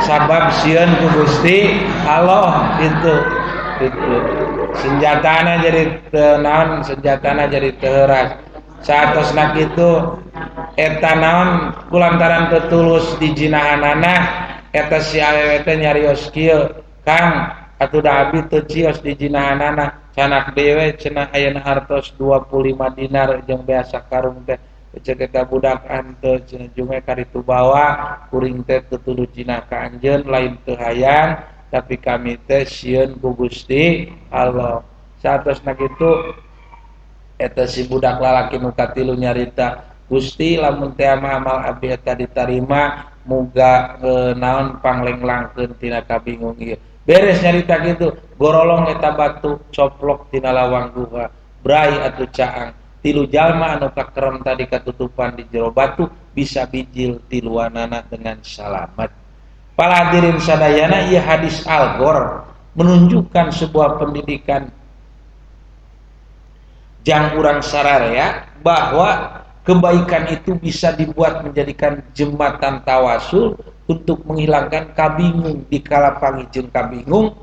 sabab sieun ku Gusti Allah gitu gitu senjatana jadi naon senjatana jadi teuras saatosna kitu eta naon kulantaran teu tulus di jinahanana eta si awewe teh nyarios kieu Kang atuh da abdi teu cios di jinahanana canak dewe cenah ayeuna hartos 25 dinar jeung biasa karung teh cek eta budak anteu cenah junge karitu bawa kuring teh teu tuluy jinah ka anjeun lain teu hayang tapi kami teh sieun ku Gusti Allah saatosna kitu eta si budak lalaki nu katilu nyarita Gusti lamun teh amal abdi eta ditarima muga naon panglenglangkeun tina kabingung ieu beres nyarita kitu gorolong eta batu coplok tina lawang gua brai atuh caang tilu jalma anu kakerem tadi katutupan di jero batu bisa bijil tiluanana dengan selamat. Para hadirin sadayana ieu hadis Al-Ghor menunjukkan sebuah pendidikan jang urang sararea bahwa kebaikan itu bisa dibuat menjadikan jembatan tawasul untuk menghilangkan kabingung dikala pangijeng kabingung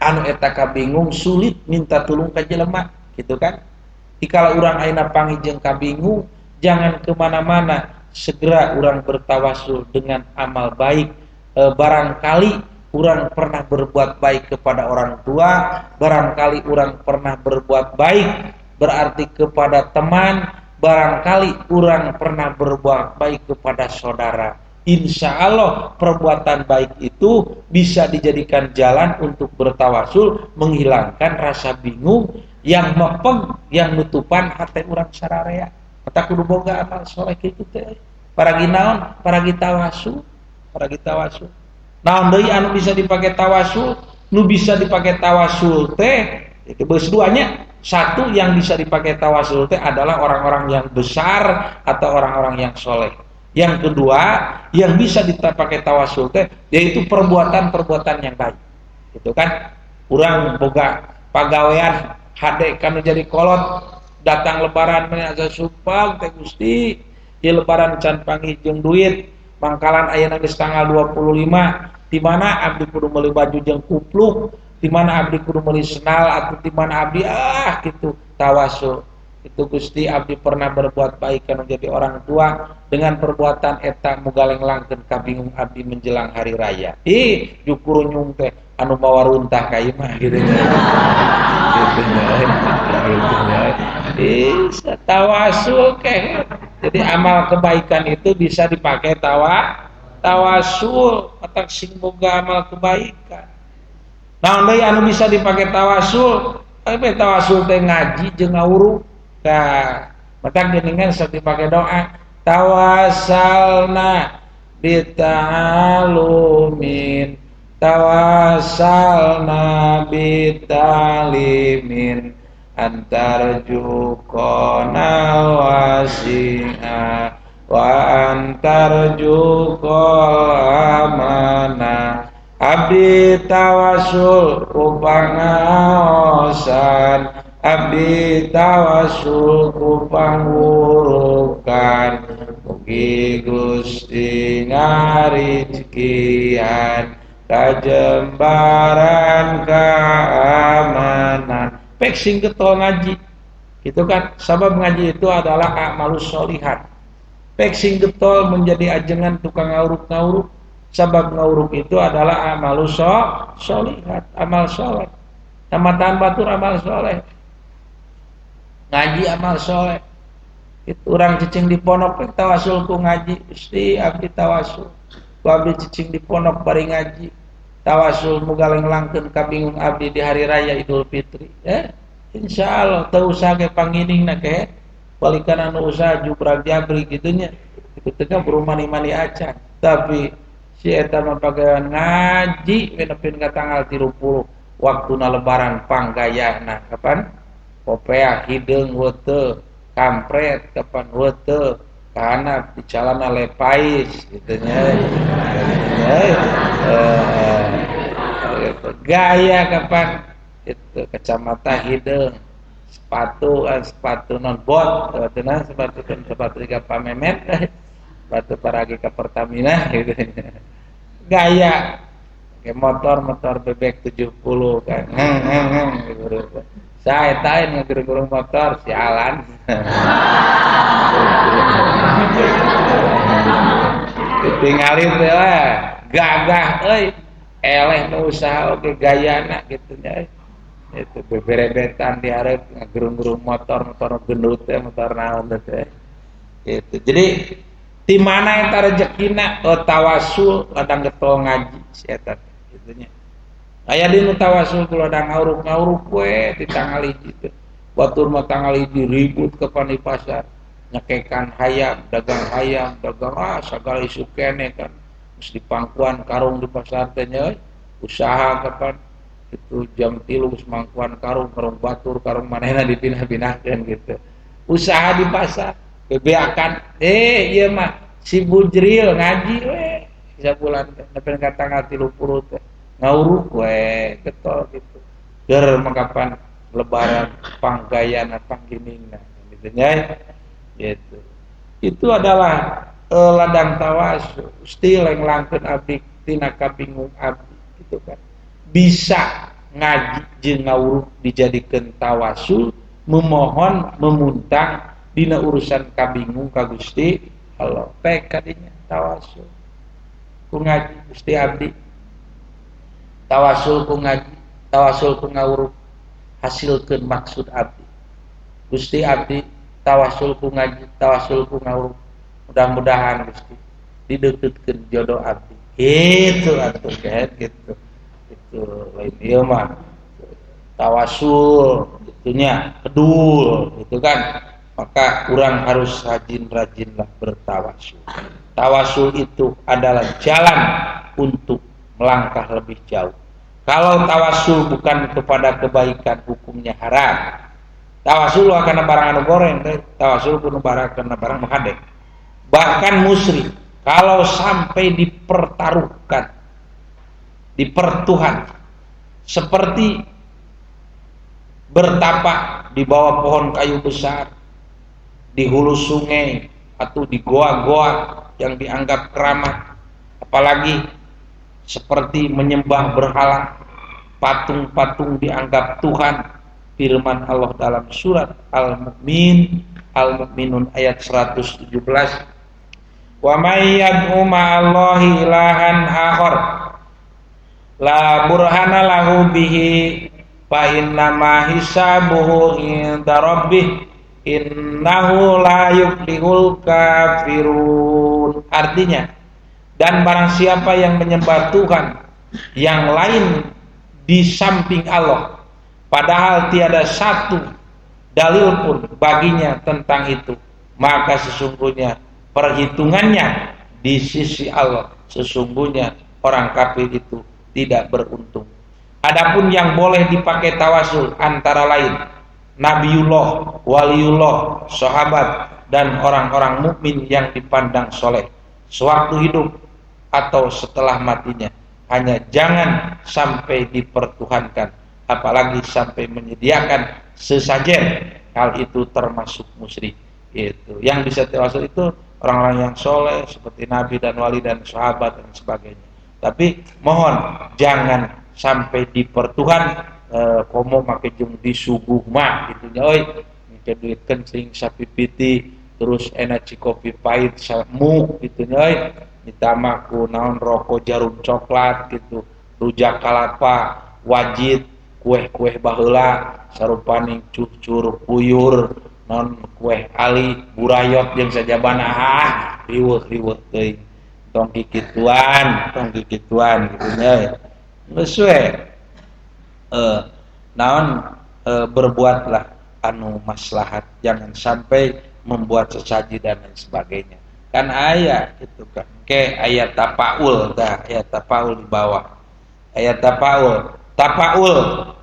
anu eta kabingung sulit minta tulung ka jelema gitu kan. Dikala urang ayeuna pangijeng kabingung jangan kemana-mana segera urang bertawasul dengan amal baik barangkali urang pernah berbuat baik kepada orang tua barangkali urang pernah berbuat baik berarti kepada teman barangkali urang pernah berbuat baik kepada saudara insya Allah perbuatan baik itu bisa dijadikan jalan untuk bertawasul menghilangkan rasa bingung yang mepeng yang nutupan hati urang sararea mata kudu boga amal soleh kitu teh para ginaon para gitawasul naon deui anu bisa dipake tawasul Nu bisa dipakai tawasul teh itu beus duanya. Satu yang bisa dipakai tawasul teh adalah orang-orang yang besar atau orang-orang yang soleh. Yang kedua, yang bisa dipakai tawasul teh yaitu perbuatan-perbuatan yang baik. Gitu kan? Urang boga pagawean hade kanu jadi kolot datang lebaran meni asa supang teh Gusti. Di lebaran can panggih jeung duit, mangkalan ayeuna geus tanggal 25, di mana abdi kudu meuli baju jeung kupluk, di mana abdi kudu meuli senal atau di mana abdi gitu tawasul. Itu Gusti abdi pernah berbuat baik kana jadi orang tua dengan perbuatan eta muga lenglangkeun ka bingung abdi menjelang hari raya. Jukuru nyung teh anu mawa runtah ka ieu mah gitu nya. Gitu nya. Tawasul ke. Jadi amal kebaikan itu bisa dipakai tawasul atau sing boga amal kebaikan. Nah, anu bisa dipakai tawasul, tawasul teh ngaji jeung ngawuru. Nah, mata geuningan sok dipakai doa. Tawasalna bita'alumin, tawasalna bitalimin, antarju qonal wasi'a wa antarju qamana. Abdi tawasul upangaosan, abdi tawasul kupangurukan, mugi Gusti ngarizkian kajembaran keamanan. Pek sing getol ngaji itu kan sabab ngaji itu adalah amalus sholihat. Pek sing getol menjadi ajengan tukang ngawuruk-ngawuruk, sabab ngawuruk itu adalah amalus sholihat, amal soleh. Tamatan batur amal soleh, ngaji amal soleh. Itu orang cicing di pondok pek tawasul ku ngaji, Gusti abdi tawasul ku abdi cicing di pondok bari ngaji tawasul muga lenglangkeun ka bingung abdi di hari raya Idul Fitri. Insyaallah teu usah ge panginingna ke balikan anu usaha jubrag jabri gitunya. Itu teh buru mani-mani acan. Tapi si eta mah pagawean ngaji nepi ka tanggal 30 waktuna lebaran panggayana kapan? Popea hideung heunteu, kampret kapan heunteu, kana dicalana lepais gitunya. Gaya kapan itu kacamata hideung, sepatu non bot, sepatu tiga pamemet, sepatu paragi ke Pertamina gitu. Gaya kayak motor bebek 70 kan. Gitu. Saya tain ngegurung motor sialan. Ditinggalin teh gagah euy. Eleh nu usaha oge gayana kitu nya. Itu beberebetan di hareup ngagurung-gurung motor gendut teh, motor naon teh. Gitu. Jadi di mana eta rezekina tawasul ladang getol ngaji si eta kitu nya. Aya dinu tawasul kula ladang ngawuruk-ngawuruk we di tanggal 1 teh. Batur mah tanggal 1 ribut ke di pasar. Nyekekan hayam, dagang sagala isu kene kan. Di pangkuan karung di pasar teh nya usaha kapan itu jam 3 geus mangkuan karung batur karung manehna dipindah-pindahkeun gitu. Usaha di pasar bebeakan ieu mah si Bujril ngaji we sabulan teh nepi ka tanggal 30 teh ngawuruk we getol gitu. Ger makapan lebaran panggayana pangginingna gitu nya gitu. Itu adalah ladang tawasul, Gusti lenglangkeun abdi tina kabingung abdi gitu kan. Bisa ngaji jeung ngawuruk dijadikeun tawasul, memohon memuntang dina urusan kabingung ka Gusti Allah. Pek kadinya tawasul ku ngaji Gusti abdi. Tawasul ku ngaji, tawasul ku ngawuruk hasilkeun maksud abdi. Gusti abdi tawasul ku ngaji, tawasul ku ngawuruk. Mudah-mudahan Gusti dideukeutkeun jodoh abdi. Gitu atuh kan gitu. Itu lain ieu mah tawasul itunya kedul gitu kan. Maka urang harus rajin-rajinlah bertawasul. Tawasul itu adalah jalan untuk melangkah lebih jauh. Kalau tawasul bukan kepada kebaikan, hukumnya haram. Tawasul karena barang anu goreng, tawasul kudu barang karena barang mahadek. Bahkan musyrik kalau sampai dipertaruhkan, dipertuhan, seperti bertapak di bawah pohon kayu besar, di hulu sungai, atau di goa-goa yang dianggap keramat, apalagi seperti menyembah berhala, patung-patung dianggap Tuhan. Firman Allah dalam surat Al-Mu'minun ayat 117, wa may yad'u ma'allahi ilahan akhar la burhana lahu bihi fa innama hisabuhu inda rabbih innahu la yuflihul kafirun. Artinya, dan barang siapa yang menyembah Tuhan yang lain di samping Allah, padahal tiada satu dalil pun baginya tentang itu, maka sesungguhnya perhitungannya di sisi Allah, sesungguhnya orang kafir itu tidak beruntung. Adapun yang boleh dipakai tawasul antara lain Nabiullah, waliullah, sahabat, dan orang-orang mukmin yang dipandang soleh sewaktu hidup atau setelah matinya. Hanya jangan sampai dipertuhankan, apalagi sampai menyediakan sesajen. Hal itu termasuk musyrik. Itu yang bisa tawasul itu orang-orang yang soleh seperti nabi dan wali dan sahabat dan sebagainya. Tapi mohon jangan sampai dipertuhan. Komo make jeung disuguh mah gitu nya euy, engke duit kencing sapipiti terus enak kopi pahit samuk gitu nya euy, ditambah ku naon rokok jarum coklat gitu, rujak kalapa, wajit, kue-kue baheula sarupaning cucur puyur, non kue ali, burayot jeung sajabana riweuh teuing. Tong kikituan gitu nya. Geus we berbuatlah anu maslahat, jangan sampai membuat sesaji dan lain sebagainya. Kan ayat itu kan ke ayat tapaul, ayat tapaul di bawah. Ayat tapaul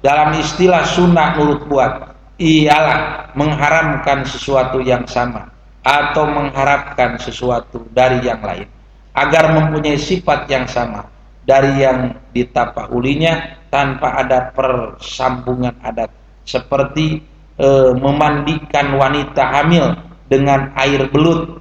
dalam istilah sunnah nurut buat ialah mengharamkan sesuatu yang sama atau mengharapkan sesuatu dari yang lain agar mempunyai sifat yang sama dari yang ditapaulinya tanpa ada persambungan adat, seperti memandikan wanita hamil dengan air belut.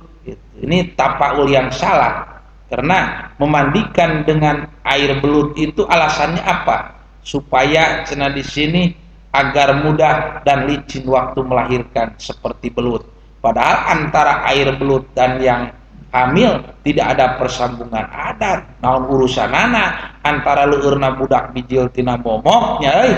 Ini tapaul yang salah, karena memandikan dengan air belut itu alasannya apa? Supaya cenah di sini agar mudah dan licin waktu melahirkan seperti belut. Padahal antara air belut dan yang hamil tidak ada persambungan adat. Naon urusanana antara leueurna budak bijil tina momoknya euy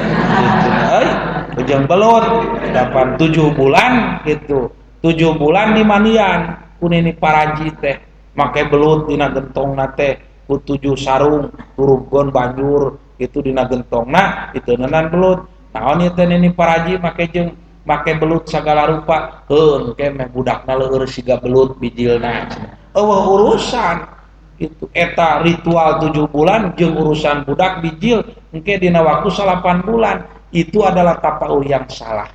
jeung belut dapat 7 bulan gitu. 7 bulan di mandian ku nini paraji teh make belut dina gentongna teh ku 7 sarung turupkeun banjur itu dina gentongna itu neunan belut. Naon ieu teh nini paraji make belut sagala rupa heun ke meh budakna leueur siga belut bijilna. Urusan itu eta ritual 7 bulan jeung urusan budak bijil engke dina waktu 8 bulan itu adalah tapaul yang salah.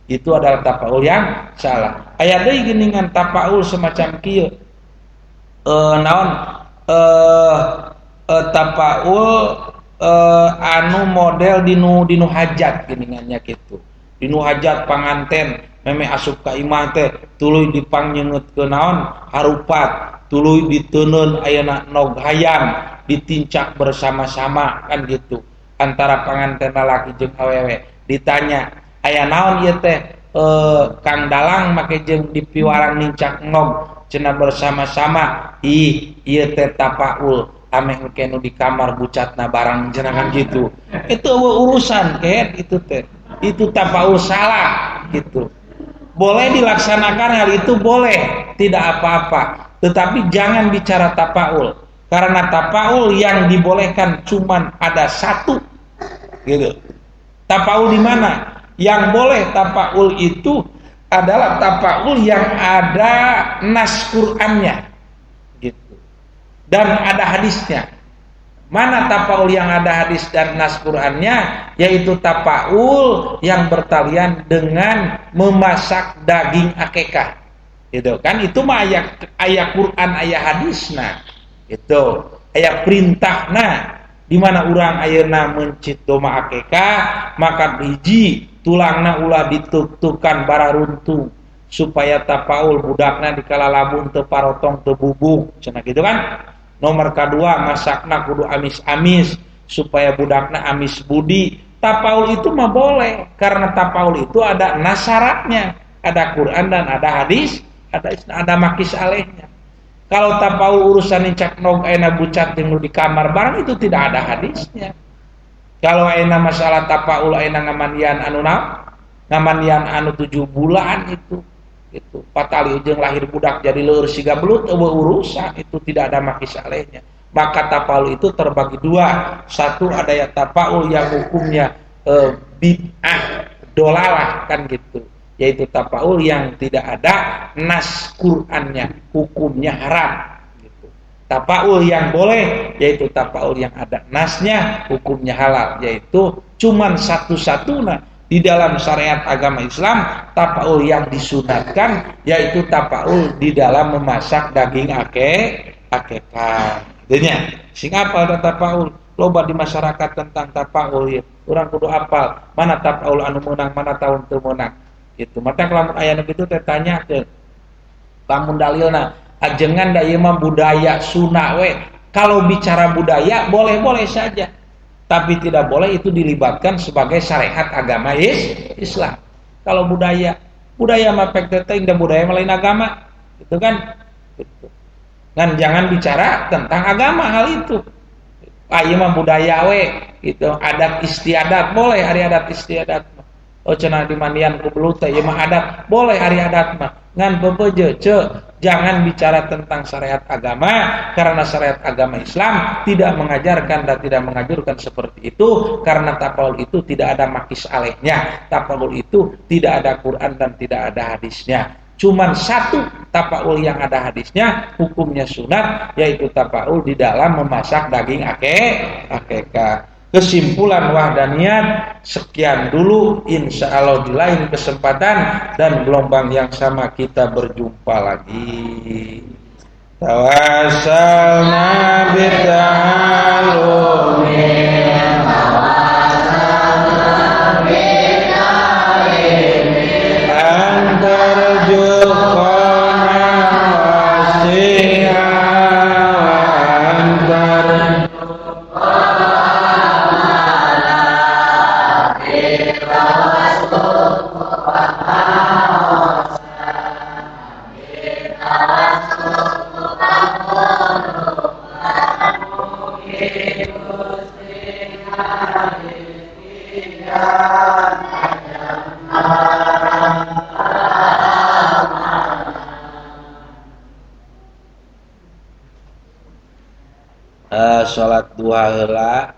Itu adalah tapaul yang salah. Aya deui geuningan tapaul semacam kieu. Tapaul anu model dinu hajat geuningannya kitu. Dinu hajat panganten meme asup ka imah teh tuluy dipangnyeungeutkeun naon harupat, tuluy diteuneun ayeuna nog hayam, ditincak bersama-sama kan gitu antara panganten lalaki jeung awewe. Ditanya aya naon ieu teh Kang Dalang make jeung dipiwarang nincak nog cenah bersama-sama. Ieu teh tapaul ameh engke nu di kamar bucatna barang cenah kan gitu. Itu urusan kehet itu teh. Itu tapaul salah gitu. Boleh dilaksanakan hal itu, boleh, tidak apa-apa. Tetapi jangan bicara tapaul, karena tapaul yang dibolehkan cuman ada satu, gitu. Tapaul di mana? Yang boleh tapaul itu adalah tapaul yang ada nas Qur'annya, gitu. Dan ada hadisnya. Mana tapaul yang ada hadis dan nas Qur'annya? Yaitu tapaul yang bertalian dengan memasak daging akekah. Gitu kan? Itu mah ayat Quran, ayat hadis. Nah, itu ayat perintah. Nah, di mana urang ayeuna mencit doma akekah, maka hiji tulangna ulah dituktukan bara runtung supaya tapaul budakna dikala lamun teu parotong teu bubuk. Cenah gitu kan? Nomor kedua, masakna kudu amis-amis supaya budakna amis budi. Tapaul itu mah boleh karena tapaul itu ada nasyaratnya, ada Quran dan ada hadis, ada makis alehnya. Kalau tapaul urusan cak nog ayeuna bucat jeung di kamar barang itu tidak ada hadisnya. Kalau ayeuna masalah tapaul ayeuna ngamandian anu 7 bulan itu patali jeung lahir budak jadi leur siga belut urusan itu tidak ada makis alehnya. Maka tapaul itu terbagi dua. Satu ada ya tapaul yang hukumnya bid'ah dolalah kan gitu, yaitu tapaul yang tidak ada nas Qur'annya, hukumnya haram gitu. Tapaul yang boleh yaitu tapaul yang ada nasnya, hukumnya halal, yaitu cuman satu-satunya di dalam syariat agama Islam tapaul yang disunatkan yaitu tapaul di dalam memasak daging akekah. Denya sing apal tapaul loba di masyarakat tentang tapaul ya. Urang kudu apal mana tapaul anu meunang mana tahun teu meunang. Gitu. Mata lamun aya nu kitu teh tanyakeun. Lamun dalilna ajengan da ieu mah budaya sunah we. Kalau bicara budaya boleh-boleh saja. Tapi tidak boleh itu dilibatkan sebagai syariat agama Islam. Kalau budaya mah pek teh da budaya lain agama, gitu kan? Gitu. Dan jangan bicara tentang agama hal itu. Ieu mah budaya we, gitu. Adat istiadat boleh hari adat istiadat. Oh cenah di mandian ku belut teh ieu mah adat, boleh hari adat mah. Ngan bebeje jangan bicara tentang syariat agama karena syariat agama Islam tidak mengajarkan dan tidak menganjurkan seperti itu karena tapaul itu tidak ada makis alehnya. Tapaul itu tidak ada Quran dan tidak ada hadisnya. Cuman satu tapaul yang ada hadisnya hukumnya sunat yaitu tapaul di dalam memasak daging akekah. Kesimpulan wahdaniyat sekian dulu, insya Allah di lain kesempatan dan gelombang yang sama kita berjumpa lagi. Tawassalna bita'alumi salat duha heula